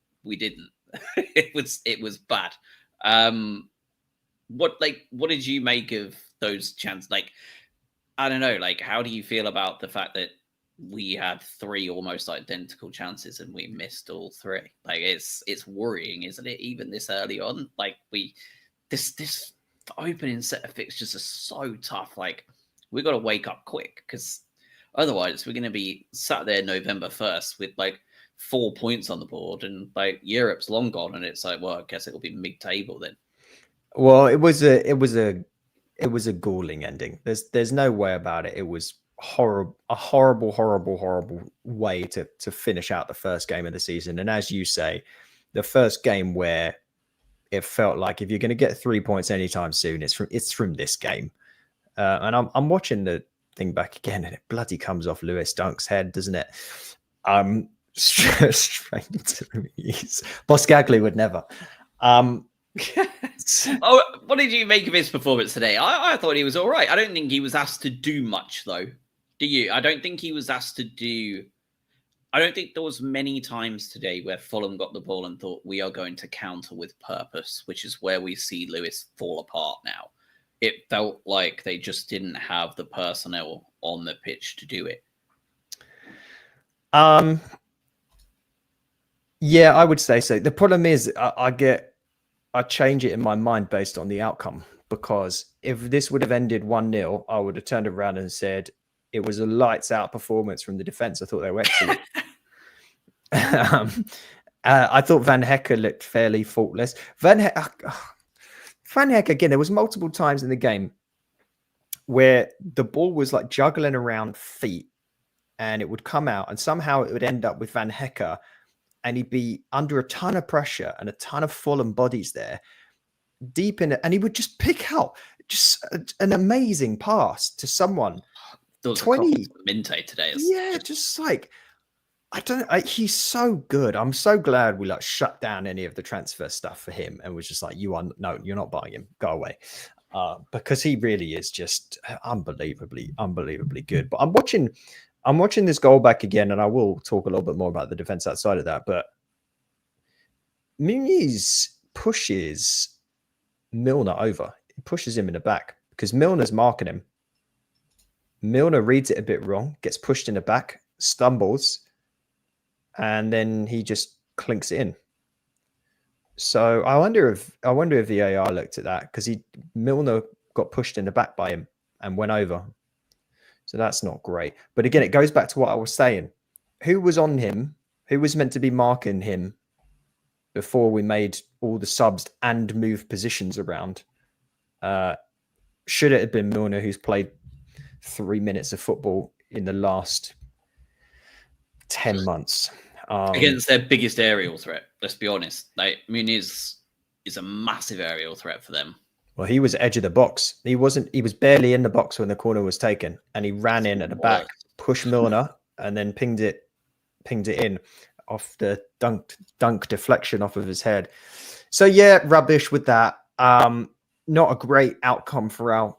It was bad. What did you make of those chances? Like, I don't know, like, how do you feel about the fact that we had 3 almost identical chances and we missed all 3? Like, it's worrying, isn't it? Even this early on, like, this opening set of fixtures are so tough. Like, we got to wake up quick, because otherwise we're going to be sat there November 1st with like 4 points on the board, and like Europe's long gone, and it's like, well, I guess it'll be mid-table then. Well, it was a galling ending. There's no way about it. It was a horrible way to finish out the first game of the season. And as you say, the first game where it felt like if you're going to get 3 points anytime soon, it's from this game. And I'm watching the thing back again, and it bloody comes off Lewis Dunk's head, doesn't it? Straight to me. Boscagli would never. Oh, what did you make of his performance today? I thought he was all right. I don't think he was asked to do much, though. Do you? I don't think he was asked to do. I don't think there was many times today where Fulham got the ball and thought, we are going to counter with purpose, which is where we see Lewis fall apart now. It felt like they just didn't have the personnel on the pitch to do it. Yeah, I would say so. The problem is I change it in my mind based on the outcome, because if this would have ended 1-0, I would have turned around and said it was a lights out performance from the defense. I thought they were excellent. I thought Van Hecker looked fairly faultless. Van Heck, again, there was multiple times in the game where the ball was like juggling around feet and it would come out and somehow it would end up with Van Hecker and he'd be under a ton of pressure and a ton of Fulham bodies there deep in it. And he would just pick out just an amazing pass to someone. 20 Minte today. Yeah, just like, he's so good. I'm so glad we like shut down any of the transfer stuff for him and was just like, you're not buying him. Go away. Because he really is just unbelievably good. But I'm watching this goal back again, and I will talk a little bit more about the defense outside of that. But Muniz pushes Milner over. He pushes him in the back because Milner's marking him. Milner reads it a bit wrong, gets pushed in the back, stumbles, and then he just clinks it in. So I wonder if VAR looked at that, because Milner got pushed in the back by him and went over. So that's not great. But again, it goes back to what I was saying. Who was on him? Who was meant to be marking him before we made all the subs and moved positions around? should it have been Milner who's played 3 minutes of football in the last 10 months? Against their biggest aerial threat, let's be honest. Like, Muniz is a massive aerial threat for them. Well, he was edge of the box. He was barely in the box when the corner was taken, and he ran in at the back, pushed Milner, and then pinged it in off the dunk deflection off of his head. So yeah, rubbish with that. Not a great outcome for our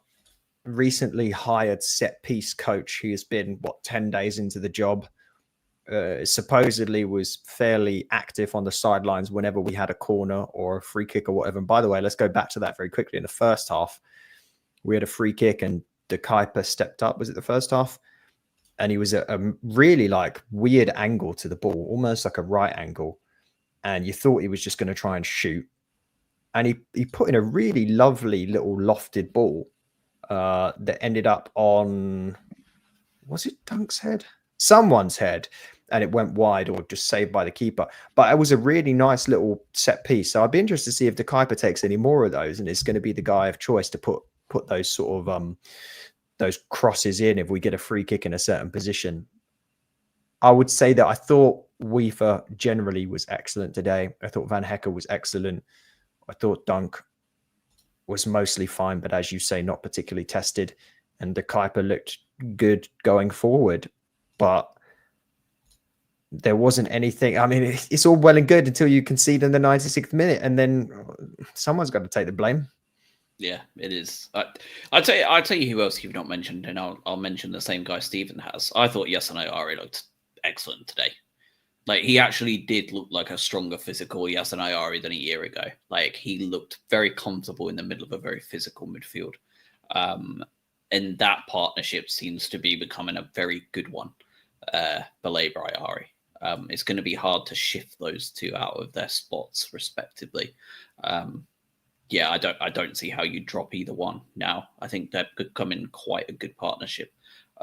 recently hired set piece coach, who has been 10 days into the job. Supposedly was fairly active on the sidelines whenever we had a corner or a free kick or whatever. And by the way, let's go back to that very quickly. In the first half, we had a free kick and De Kuiper stepped up. Was it the first half? And he was at a really weird angle to the ball, almost like a right angle. And you thought he was just going to try and shoot. And he put in a really lovely little lofted ball that ended up on, was it Dunk's head? Someone's head, and it went wide or just saved by the keeper. But it was a really nice little set piece. So I'd be interested to see if De Kuiper takes any more of those, and it's going to be the guy of choice to put those sort of those crosses in if we get a free kick in a certain position. I would say that I thought Weaver generally was excellent today. I thought Van Hecke was excellent. I thought Dunk was mostly fine, but as you say, not particularly tested. And De Kuiper looked good going forward. But there wasn't anything. I mean, it's all well and good until you concede in the 96th minute, and then someone's got to take the blame. Yeah, it is. I'll tell you who else you've not mentioned, and I'll mention the same guy Stephen has. I thought Yasin Ayari looked excellent today. Like, he actually did look like a stronger physical Yasin Ayari than a year ago. Like, he looked very comfortable in the middle of a very physical midfield. And that partnership seems to be becoming a very good one. Baleba Ayari. It's going to be hard to shift those two out of their spots respectively. Yeah, I don't see how you drop either one now. I think that could come in quite a good partnership.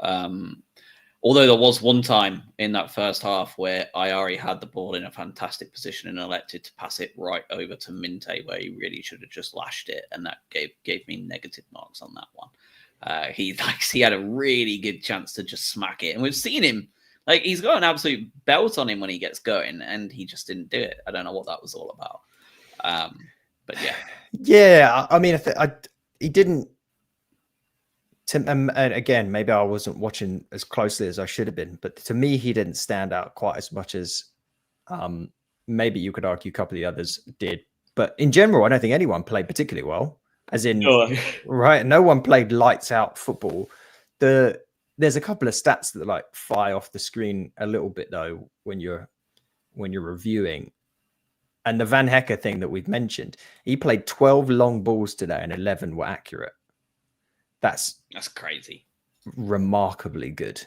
Although there was one time in that first half where Ayari had the ball in a fantastic position and elected to pass it right over to Minte, where he really should have just lashed it, and that gave me negative marks on that one. He had a really good chance to just smack it, and we've seen him. Like, he's got an absolute belt on him when he gets going, and he just didn't do it. I don't know what that was all about. But yeah. I mean, he didn't. And again, maybe I wasn't watching as closely as I should have been, but to me, he didn't stand out quite as much as maybe you could argue a couple of the others did. But in general, I don't think anyone played particularly well. As in, right? No one played lights out football. There's a couple of stats that fly off the screen a little bit though when you're reviewing. And the Van Hecke thing that we've mentioned, he played 12 long balls today and 11 were accurate. That's crazy. Remarkably good.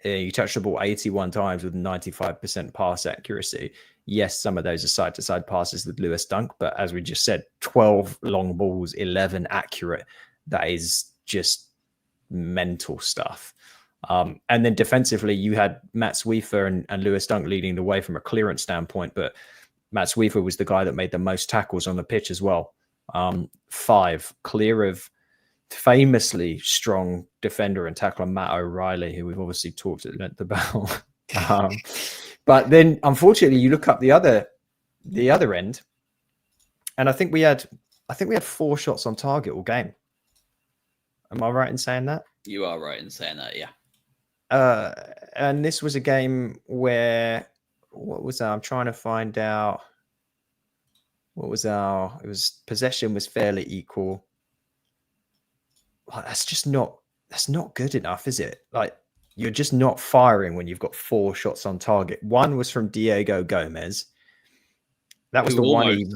He touched the ball 81 times with 95% pass accuracy. Yes, some of those are side-to-side passes with Lewis Dunk, but as we just said, 12 long balls, 11 accurate. That is just mental stuff. And then defensively, you had Mats Weaver and Lewis Dunk leading the way from a clearance standpoint, but Mats Weaver was the guy that made the most tackles on the pitch as well. 5, clear of famously strong defender and tackler Matt O'Reilly, who we've obviously talked at length about. But then, unfortunately, you look up the other end, and I think we had 4 shots on target all game. Am I right in saying that? You are right in saying that, yeah. And this was a game where I'm trying to find out. Possession was fairly equal. That's not good enough, is it? Like, you're just not firing when you've got 4 shots on target. One was from Diego Gomez. That was the one he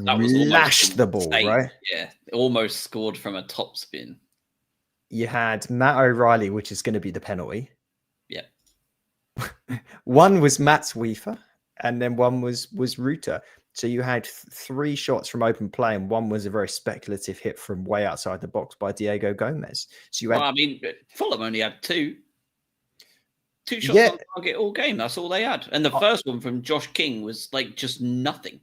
lashed the ball, right? Yeah, almost scored from a top spin. You had Matt O'Reilly, which is going to be the penalty. Yeah. One was Mats Weaver, and then one was Ruta. So you had 3 shots from open play, and one was a very speculative hit from way outside the box by Diego Gomez. So you had, Fulham only had 2 shots on target all game. That's all they had. And the first one from Josh King was just nothing.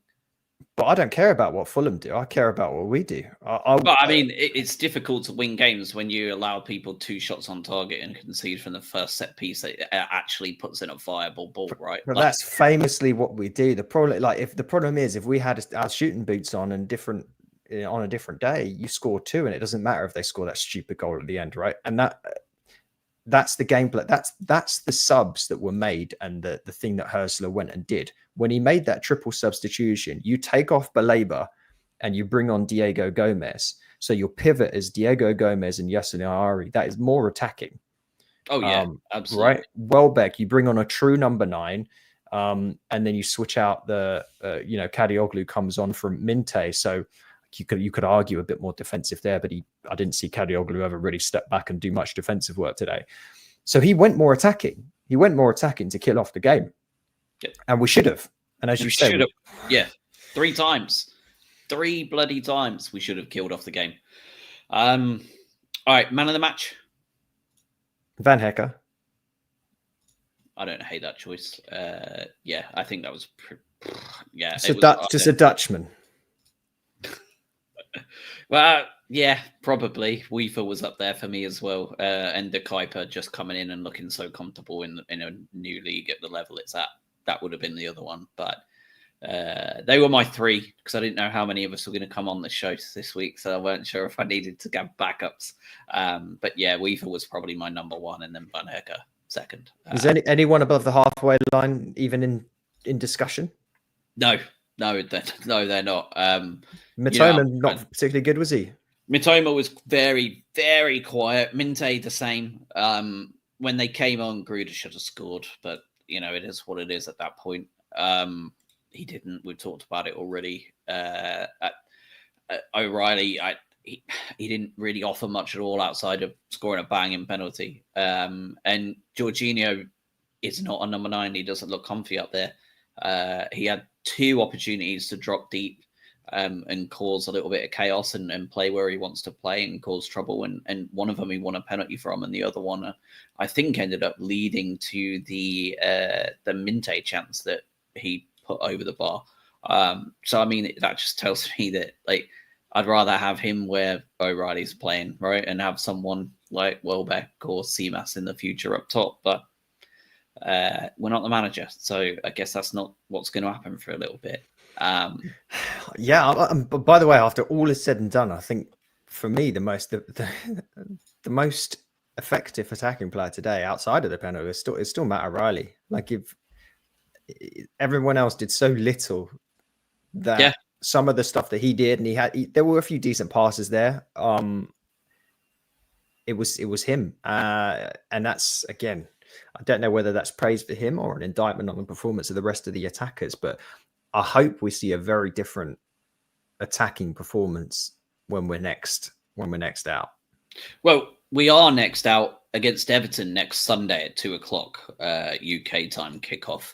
But I don't care about what Fulham do. I care about what we do. But I mean, it's difficult to win games when you allow people 2 shots on target and concede from the first set piece that actually puts in a viable ball, right? But that's famously what we do. The problem, if we had our shooting boots on and on a different day, you score 2, and it doesn't matter if they score that stupid goal at the end, right? And that's the gameplay. That's the subs that were made, and the thing that Hurstler went and did when he made that triple substitution. You take off Baleba and you bring on Diego Gomez. So your pivot is Diego Gomez and Yasin Ari. That is more attacking. Oh yeah, absolutely. Right. Welbeck, you bring on a true number 9, and then you switch out the Kadioglu comes on from Minte. So you could argue a bit more defensive there, but I didn't see Kadioglu ever really step back and do much defensive work today. So he went more attacking. He went more attacking to kill off the game. Yep. And we should have. And as you said, 3 times. 3 bloody times we should have killed off the game. All right, man of the match. Van Hecker. I don't hate that choice. I think that was just a Dutchman. Well, yeah, probably. Weaver was up there for me as well. And the Kuiper just coming in and looking so comfortable in a new league at the level it's at. That would have been the other one. But they were my 3 because I didn't know how many of us were going to come on the show this week. So I weren't sure if I needed to get backups. But yeah, Weaver was probably my number 1 and then Van Hecker second. Is anyone above the halfway line even in discussion? No, they're not. Mitoma not particularly good, was he? Mitoma was very, very quiet. Minte the same. When they came on, Gruder should have scored, but it is what it is at that point. He didn't. We've talked about it already. O'Reilly, he didn't really offer much at all outside of scoring a banging penalty. And Jorginho is not a number 9. He doesn't look comfy up there. He had 2 opportunities to drop deep and cause a little bit of chaos and play where he wants to play and cause trouble. And one of them he won a penalty from, and the other one I think ended up leading to the Minte chance that he put over the bar. So I mean, that just tells me that I'd rather have him where O'Reilly's playing, right, and have someone like Welbeck or Seamas in the future up top. But we're not the manager, so I guess that's not what's going to happen for a little bit. But by the way, after all is said and done, I think for me the most effective attacking player today outside of the penalty is still Matt O'Reilly. If everyone else did so little, that some of the stuff that he did, and there were a few decent passes there. It was him, and that's, again, I don't know whether that's praise for him or an indictment on the performance of the rest of the attackers, but I hope we see a very different attacking performance when we're next out. Well, we are next out against Everton next Sunday at 2:00 UK time kickoff.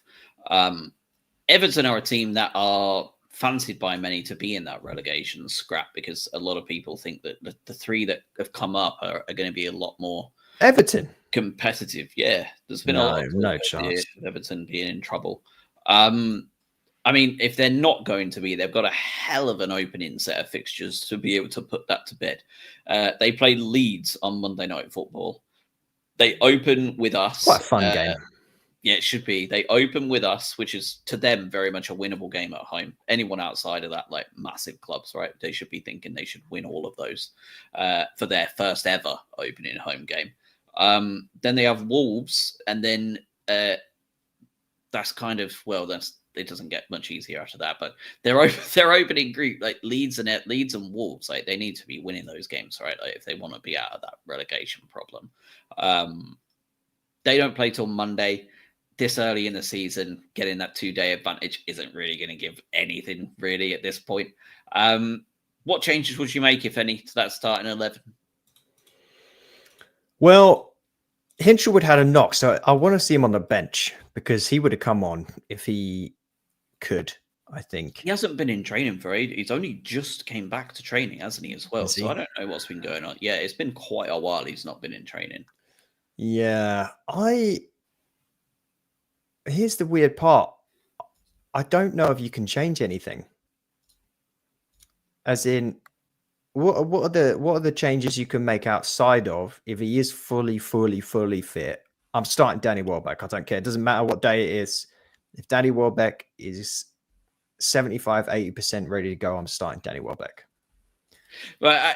Everton are a team that are fancied by many to be in that relegation scrap, because a lot of people think that the 3 that have come up are going to be a lot more Everton competitive. Yeah, there's been no chance of Everton being in trouble. I mean, if they're not going to be, they've got a hell of an opening set of fixtures to be able to put that to bed. They play Leeds on Monday Night Football. They open with us. Quite a fun game. Yeah, it should be. They open with us, which is to them very much a winnable game at home. Anyone outside of that, massive clubs, right? They should be thinking they should win all of those for their first ever opening home game. Then they have Wolves, and then that's kind of, it doesn't get much easier after that. But their opening group, Leeds and Wolves, they need to be winning those games, right? If they want to be out of that relegation problem. They don't play till Monday. This early in the season, getting that 2-day advantage isn't really going to give anything really at this point. What changes would you make, if any, to that starting 11? Well, Hinchelwood had a knock, so I want to see him on the bench, because he would have come on if he could, I think. He hasn't been in training for ages. He's only just came back to training, hasn't he, as well? So I don't know what's been going on. Yeah, it's been quite a while he's not been in training. Yeah, here's the weird part. I don't know if you can change anything. As in, what are the changes you can make outside of if he is fully fit? I'm starting Danny Welbeck. I don't care. It doesn't matter what day it is. If Danny Welbeck is 75-80% ready to go, I'm starting Danny Welbeck. Well,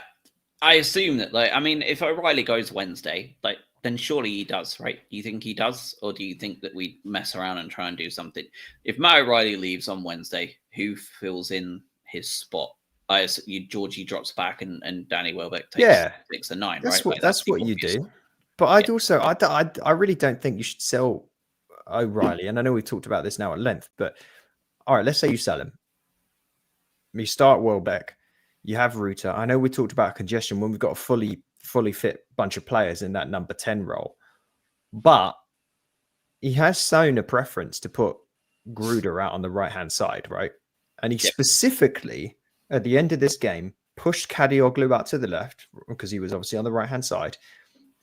I assume that, like, I mean, if O'Reilly goes Wednesday, like, then surely he does, right? Do you think he does? Or do you think that we mess around and try and do something? If Matt O'Reilly leaves on Wednesday, who fills in his spot? I assume Georgie drops back and Danny Welbeck takes the 9, that's right? What, like, that's what you do. But I'd also, I really don't think you should sell O'Reilly. And I know we've talked about this now at length, but all right, let's say you sell him. You start Welbeck. You have Ruta. I know we talked about congestion when we've got a fully fit bunch of players in that number 10 role, but he has shown a preference to put Gruder out on the right-hand side, right? And he specifically, at the end of this game, pushed Kadioglu out to the left because he was obviously on the right-hand side.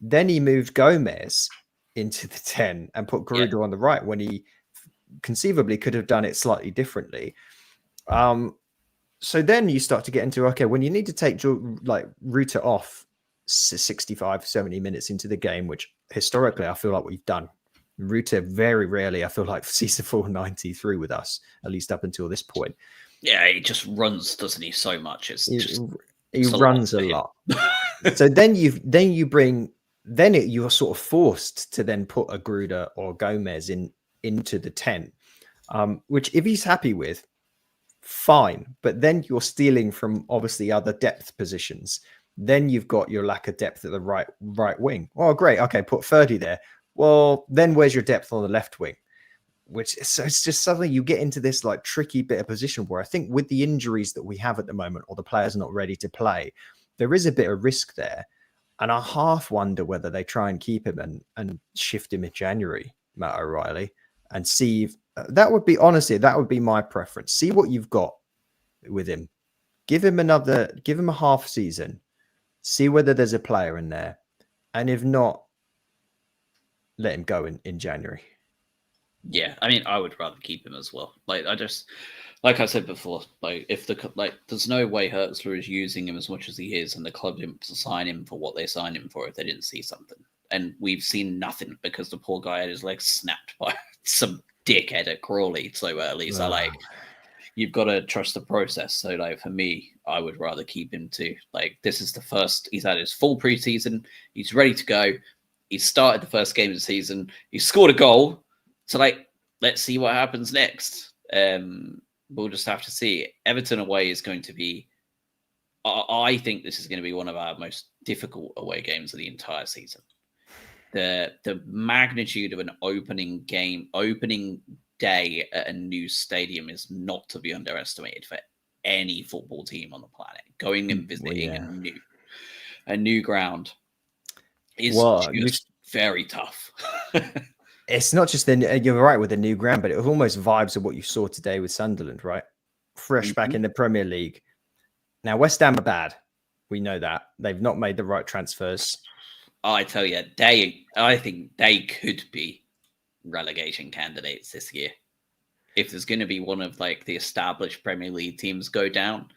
Then he moved Gomez into the 10 and put Gruder on the right when he conceivably could have done it slightly differently. So then you start to get into, okay, when you need to take like Ruta off 65, 70 minutes into the game, which historically I feel like we've done. Ruta very rarely, I feel like, sees the full 90 through with us, at least up until this point. Yeah, he just runs, doesn't he, so much. He runs a lot. So then you're sort of forced to then put a Gruder or Gomez into the 10, which if he's happy with, fine. But then you're stealing from obviously other depth positions. Then you've got your lack of depth at the right wing. Oh, great. Okay, put 30 there. Well, then where's your depth on the left wing? Which is, it's just suddenly you get into this like tricky bit of position where I think with the injuries that we have at the moment, or the players not ready to play, there is a bit of risk there. And I half wonder whether they try and keep him and shift him in January, Matt O'Reilly, and see if, that would be my preference. See what you've got with him. Give him a half season. See whether there's a player in there. And if not, let him go in January. Yeah, I mean, I would rather keep him as well. Like I said before, like if there's no way Hertzler is using him as much as he is, and the club didn't sign him for what they signed him for if they didn't see something. And we've seen nothing because the poor guy had his legs snapped by some dickhead at Crawley so early. So like, you've got to trust the process. So like for me, I would rather keep him too. Like this is the first. He's had his full preseason. He's ready to go. He started the first game of the season. He scored a goal. So, like, let's see what happens next. We'll just have to see. Everton away is going to be, I think this is going to be one of our most difficult away games of the entire season. The magnitude of an opening day at a new stadium is not to be underestimated for any football team on the planet. Going and visiting a new ground is just very tough. It's not just you're right with the new ground, but it was almost vibes of what you saw today with Sunderland, right? Fresh back in the Premier League. Now, West Ham are bad. We know that. They've not made the right transfers. I tell you, I think they could be relegation candidates this year. If there's going to be one of like the established Premier League teams go down,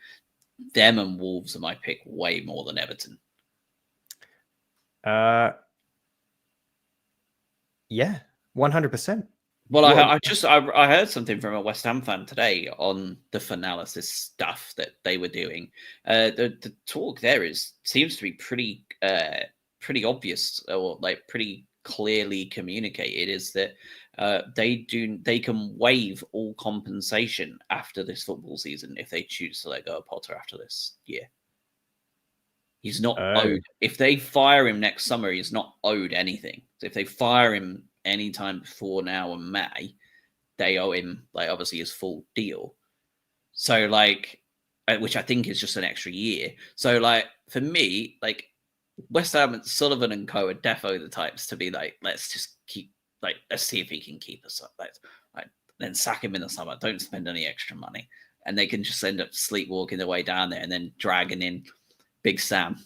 them and Wolves are my pick way more than Everton. Yeah. 100%. Well, I heard something from a West Ham fan today on the Finalysis stuff that they were doing. The talk there seems to be pretty obvious, or like pretty clearly communicated, is that they can waive all compensation after this football season if they choose to let go of Potter after this year. He's not owed. If they fire him next summer, he's not owed anything. So if they fire him anytime before now and May, they owe him like obviously his full deal. So like, which I think is just an extra year. So like for me, like West Ham and Sullivan and co are defo the types to be like, let's just keep let's see if he can keep us up. Like then sack him in the summer. Don't spend any extra money, and they can just end up sleepwalking their way down there and then dragging in Big Sam.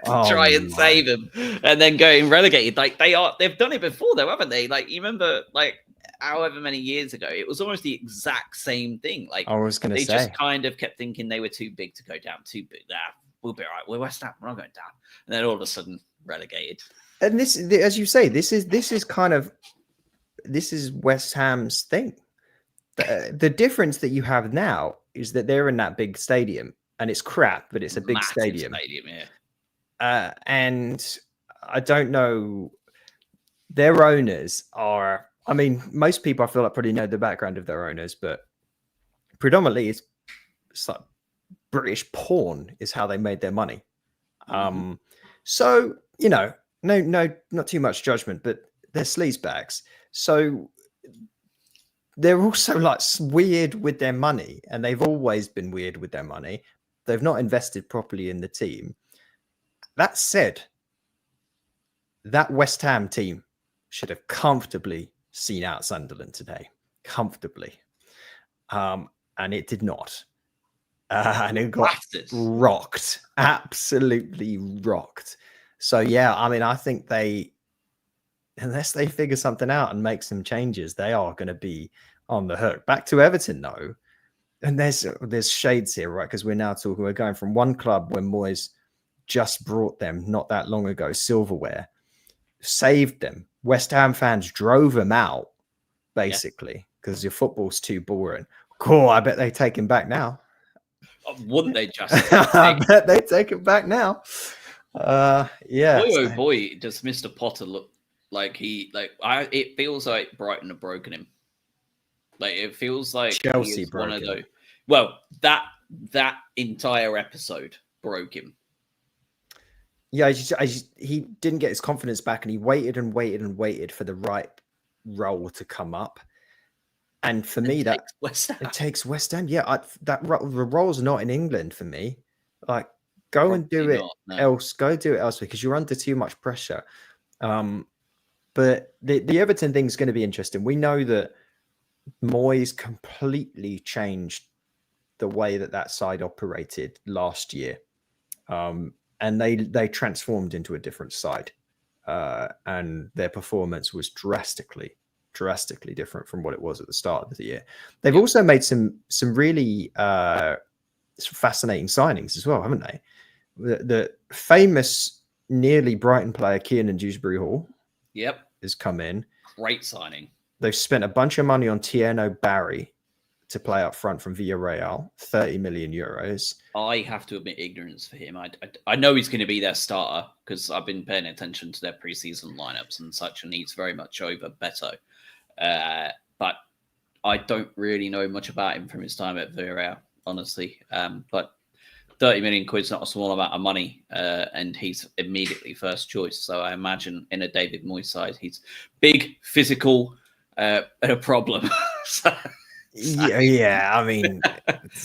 Try and save him, and then going relegated. Like they've done it before, though, haven't they? Like you remember, like however many years ago, it was almost the exact same thing. Like I was going to they say, just kind of kept thinking they were too big to go down, too big. We'll be all right. We're West Ham. We're not going down. And then all of a sudden, relegated. And this, as you say, this is West Ham's thing. The difference that you have now is that they're in that big stadium, and it's crap, but it's a big Massive stadium. Yeah. And I don't know. Their owners are. I mean, most people I feel like probably know the background of their owners, but predominantly it's like British porn is how they made their money. So no, not too much judgment, but they're sleazebags. So they're also like weird with their money, and they've always been weird with their money. They've not invested properly in the team. That said, that West Ham team should have comfortably seen out Sunderland today. Comfortably. And it did not. And it got rocked. Absolutely rocked. So, yeah, I mean, I think unless they figure something out and make some changes, they are going to be on the hook. Back to Everton, though. And there's shades here, right? Because we're going from one club when Moyes just brought them not that long ago, silverware, saved them. West Ham fans drove him out, basically, because your football's too boring. Cool, I bet they take him back now. Wouldn't they just? I bet they take him back now. Yeah. Boy, oh boy, does Mr. Potter look like it feels like Brighton have broken him. Like it feels like Chelsea broke him. One of those. Well, that entire episode broke him. Yeah, he didn't get his confidence back, and he waited and waited and waited for the right role to come up. And for me, it takes West Ham. Yeah, the role's not in England for me. Like, go and do it else. Go do it elsewhere because you're under too much pressure. But the Everton thing is going to be interesting. We know that Moyes completely changed the way that side operated last year. And they transformed into a different side, and their performance was drastically different from what it was at the start of the year. They've also made some really fascinating signings as well, haven't they? The famous nearly Brighton player Kiernan Dewsbury-Hall, has come in. Great signing. They've spent a bunch of money on Tierno Barry to play up front from Villarreal, 30 million euros. I have to admit ignorance for him. I know he's going to be their starter because I've been paying attention to their preseason lineups and such, and he's very much over Beto. But I don't really know much about him from his time at Villarreal, honestly. But 30 million quid's not a small amount of money, and he's immediately first choice. So I imagine in a David Moyes side, he's big, physical, and a problem. Yeah. I mean,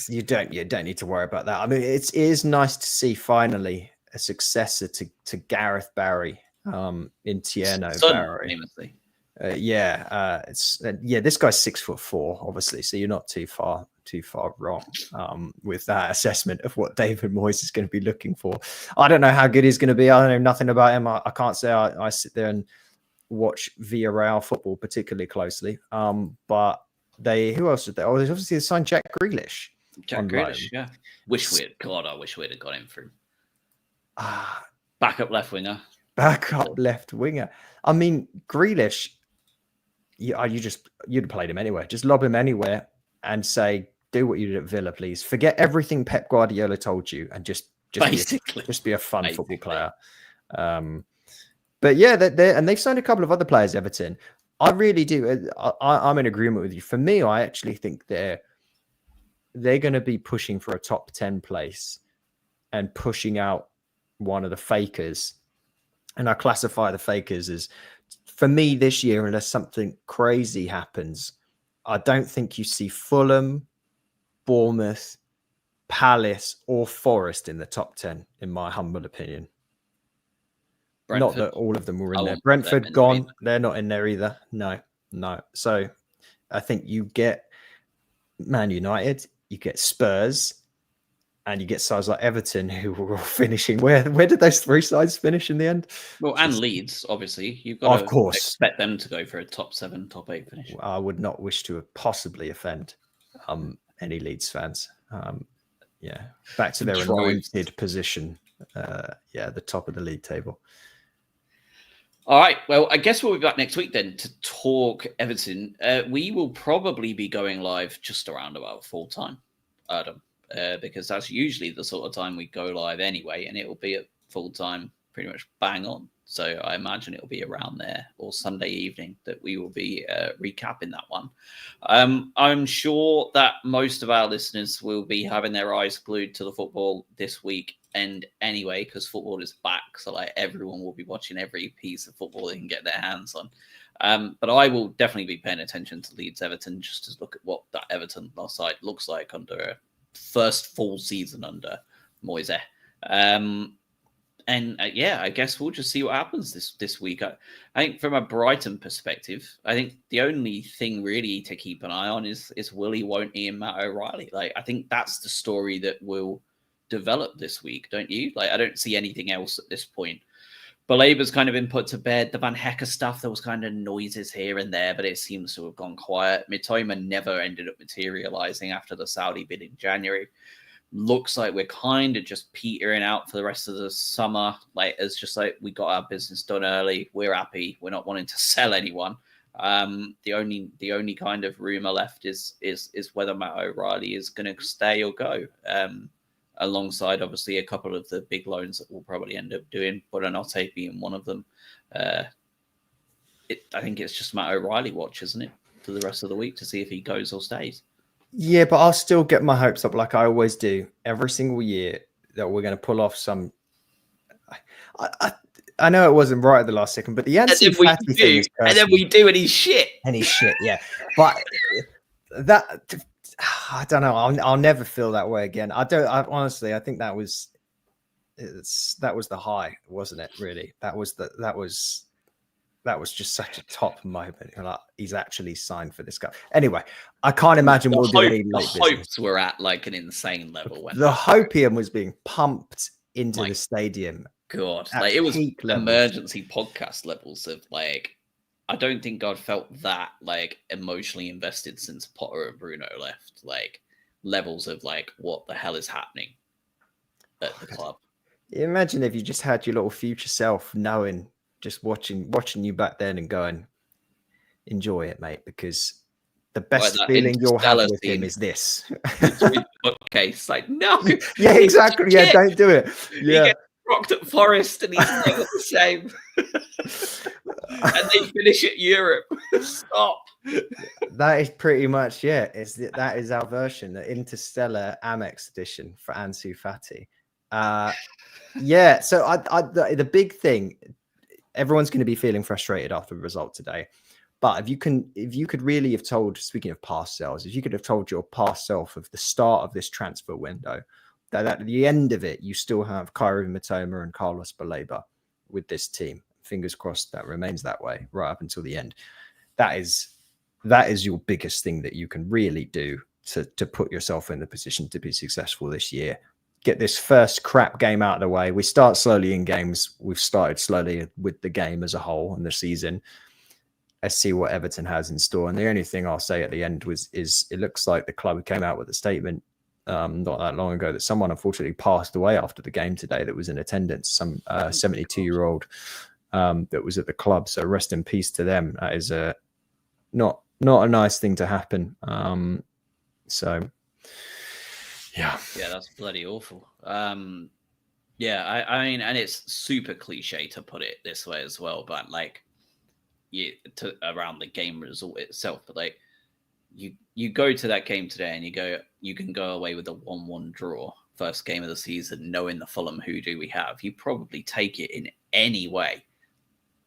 you don't need to worry about that. I mean, it is nice to see finally a successor to Gareth Barry in Tierno Barry. This guy's 6'4", obviously, so you're not too far wrong with that assessment of what David Moyes is going to be looking for. I don't know how good he's going to be. I don't know nothing about him. I can't say I sit there and watch Villarreal football particularly closely. But who else did they? Oh, they obviously signed Jack Grealish. Jack Grealish, yeah. I wish we'd have got him through. Backup left winger. I mean, Grealish. You'd have played him anywhere. Just lob him anywhere and say, do what you did at Villa, please. Forget everything Pep Guardiola told you and just be a fun football player. But yeah, and they've signed a couple of other players, Everton. I really do. I'm in agreement with you. For me, I actually think they're going to be pushing for a top 10 place and pushing out one of the fakers. And I classify the fakers as, for me this year, unless something crazy happens, I don't think you see Fulham, Bournemouth, Palace, or Forest in the top 10, in my humble opinion. Brentford. Not that all of them were in there. Brentford gone. They're not in there either. No. So I think you get Man United, you get Spurs, And you get sides like Everton who were all finishing. Where did those three sides finish in the end? Well, and Leeds, obviously. You've got of course expect them to go for a top 7, top 8 finish. I would not wish to possibly offend any Leeds fans. Back to their anointed position. The top of the league table. All right. Well, I guess we'll be back next week then to talk Everton. We will probably be going live just around about full time, Adam, because that's usually the sort of time we go live anyway, and it will be at full time, pretty much bang on. So I imagine it'll be around there or Sunday evening that we will be recapping that one. I'm sure that most of our listeners will be having their eyes glued to the football this week. And anyway, because football is back, so like everyone will be watching every piece of football they can get their hands on. But I will definitely be paying attention to Leeds Everton just to look at what that Everton last night looks like under a first full season under Moise. I guess we'll just see what happens this week. I think from a Brighton perspective, I think the only thing really to keep an eye on is Willie, won't he, and Matt O'Reilly. Like, I think that's the story that will develop this week, don't you? Like, I don't see anything else at this point. Baleba's kind of been put to bed. The Van Hecker stuff, there was kind of noises here and there, but it seems to have gone quiet. Mitoma never ended up materializing after the Saudi bid in January. Looks like we're kind of just petering out for the rest of the summer. Like, it's just like we got our business done early. We're happy. We're not wanting to sell anyone. The only kind of rumor left is whether Matt O'Reilly is going to stay or go. Alongside obviously a couple of the big loans that we'll probably end up doing, but Buonanotte being one of them. I think it's just Matt O'Reilly watch, isn't it, for the rest of the week to see if he goes or stays. Yeah, but I'll still get my hopes up like I always do every single year that we're going to pull off some. I know it wasn't right at the last second, but the Ansu Fati thing is and then we do, and he's shit. And he's shit, yeah. But that. I don't know. I'll never feel that way again. Honestly, I think that was the high, wasn't it? Really, that was just such a top moment. Like, he's actually signed for this guy. Anyway, I can't imagine we'll do any late business. The hopes were at like an insane level. The hopium was being pumped into the stadium. God, like it was emergency podcast levels of like. I don't think God felt that like emotionally invested since Potter and Bruno left. Like levels of like what the hell is happening at the club. Imagine if you just had your little future self knowing, just watching you back then and going, enjoy it, mate, because the best feeling you'll have with him is this. Bookcase, like no, yeah, exactly. Yeah, don't do it. Yeah. Rocked at Forest and he's not the same. And they finish at Europe. Stop. That is pretty much that is our version, the Interstellar Amex edition for Ansu Fati. So the big thing, everyone's going to be feeling frustrated after the result today. But if you could really have told, speaking of past selves, if you could have told your past self of the start of this transfer window, that at the end of it, you still have Kairi Mitoma and Carlos Baleba with this team. Fingers crossed that remains that way right up until the end. That is your biggest thing that you can really do to put yourself in the position to be successful this year. Get this first crap game out of the way. We start slowly in games. We've started slowly with the game as a whole and the season. Let's see what Everton has in store. And the only thing I'll say at the end is it looks like the club came out with a statement not that long ago that someone unfortunately passed away after the game today that was in attendance, some 72-year-old that was at the club. So rest in peace to them. That is not a nice thing to happen. So yeah, that's bloody awful. I mean, and it's super cliche to put it this way as well, but like around the game result itself, but like you go to that game today and you can go away with a 1-1 draw, first game of the season, knowing the Fulham hoodoo we have. You probably take it in any way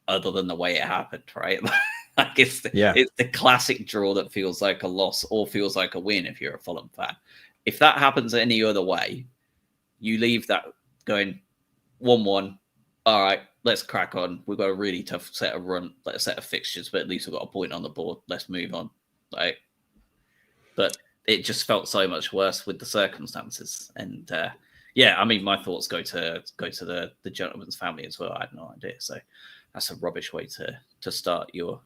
other than the way it happened, right? Like it's the classic draw that feels like a loss or feels like a win if you're a Fulham fan. If that happens any other way, you leave that going 1-1. All right, let's crack on. We've got a really tough set of fixtures, but at least we've got a point on the board. Let's move on. But it just felt so much worse with the circumstances. And yeah, I mean, my thoughts go to the gentleman's family as well. I had no idea. So that's a rubbish way to start your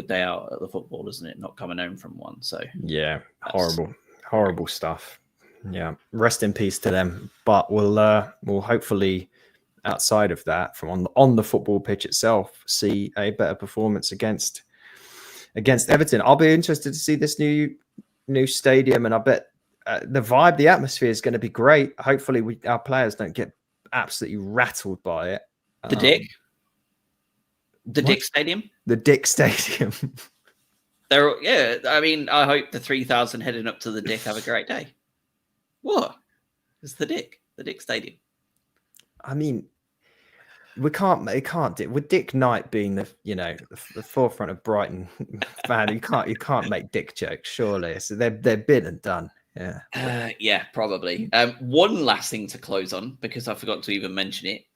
day out at the football, isn't it? Not coming home from one. So yeah, horrible stuff. Yeah, rest in peace to them. But we'll hopefully, outside of that, from on the football pitch itself, see a better performance against Everton. I'll be interested to see this new stadium, and I bet the vibe, the atmosphere is going to be great. Hopefully, our players don't get absolutely rattled by it. The Dick Stadium. The Dick Stadium. I mean, I hope the 3,000 heading up to the Dick have a great day. What? It's the Dick Stadium. I mean, it can't do with Dick Knight being the forefront of Brighton fan. You can't make Dick jokes, surely. So they're been and done. Yeah. Yeah, probably. One last thing to close on, because I forgot to even mention it.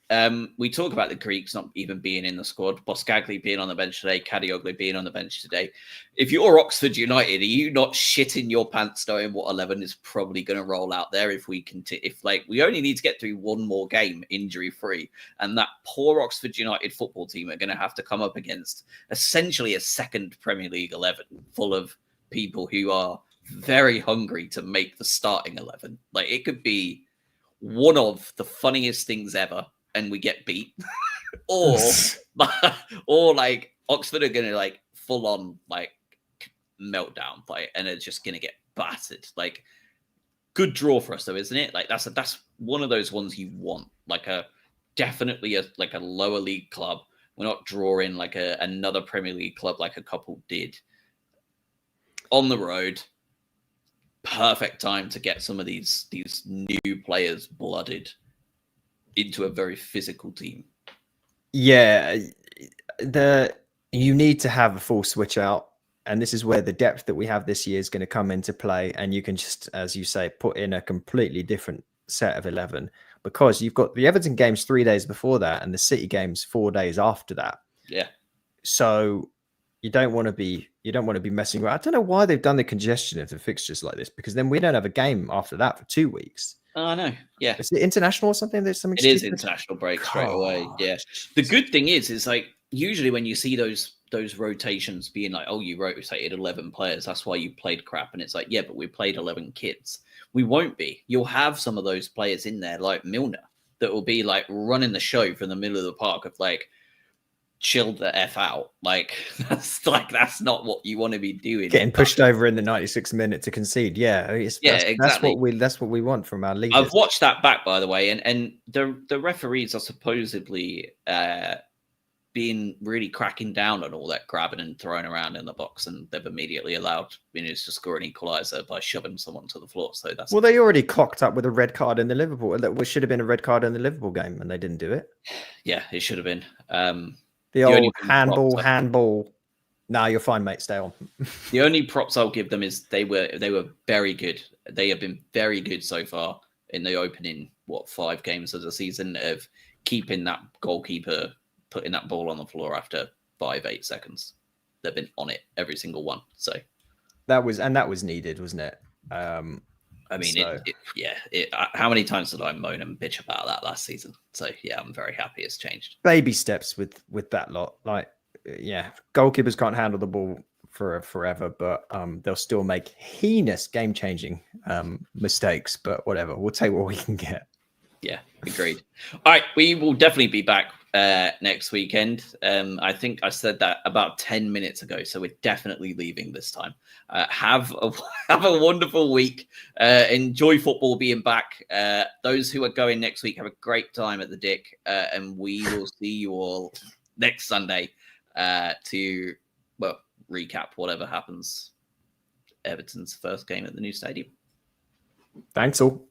We talk about the Greeks not even being in the squad, Boskagli being on the bench today, Kadioglu being on the bench today. If you're Oxford United, are you not shitting your pants knowing what 11 is probably going to roll out there if we we only need to get through one more game injury free, and that poor Oxford United football team are going to have to come up against essentially a second Premier League 11 full of people who are very hungry to make the starting 11. Like, it could be one of the funniest things ever, and we get beat, or like Oxford are going to like full on like meltdown, like, and they're just going to get battered. Like, good draw for us though, isn't it? Like, that's one of those ones you want, like definitely a lower league club. We're not drawing like another Premier League club like a couple did on the road. Perfect time to get some of these new players blooded into a very physical team. Yeah, you need to have a full switch out, and this is where the depth that we have this year is going to come into play. And you can just, as you say, put in a completely different set of 11, because you've got the Everton games 3 days before that and the City games 4 days after that. Yeah. So you don't want to be messing around. I don't know why they've done the congestion of the fixtures like this, because then we don't have a game after that for 2 weeks. Oh, I know. Yeah. Is it international or something? There's something. It is international break straight away. Yeah. The good thing is like, usually when you see those rotations being like, oh, you rotated 11 players, that's why you played crap. And it's like, yeah, but we played 11 kids. We won't be. You'll have some of those players in there like Milner that will be like running the show from the middle of the park of like, chill the F out. Like, that's not what you want to be doing. Getting pushed over in the 96th minute to concede. Yeah, exactly. That's what we want from our leaders. I've watched that back, by the way, and the referees are supposedly being really cracking down on all that grabbing and throwing around in the box, and they've immediately allowed Vinicius to score an equaliser by shoving someone to the floor. So that's they already clocked up with a red card in the Liverpool. That should have been a red card in the Liverpool game, and they didn't do it. Yeah, it should have been. The old handball. Nah, you're fine, mate. Stay on. The only props I'll give them is they were very good. They have been very good so far in the opening 5 games of the season of keeping that goalkeeper putting that ball on the floor after 5-8 seconds. They've been on it every single one. So that was needed, wasn't it? I mean, how many times did I moan and bitch about that last season? So yeah, I'm very happy it's changed. Baby steps with that lot. Like, yeah, goalkeepers can't handle the ball for forever, but they'll still make heinous game-changing mistakes. But whatever, we'll take what we can get. Yeah, agreed. All right, we will definitely be back next weekend. I think I said that about 10 minutes ago, so we're definitely leaving this time. Have a wonderful week. Enjoy football being back. Those who are going next week, have a great time at the Dick, and we will see you all next Sunday to recap whatever happens. Everton's first game at the new stadium. Thanks all.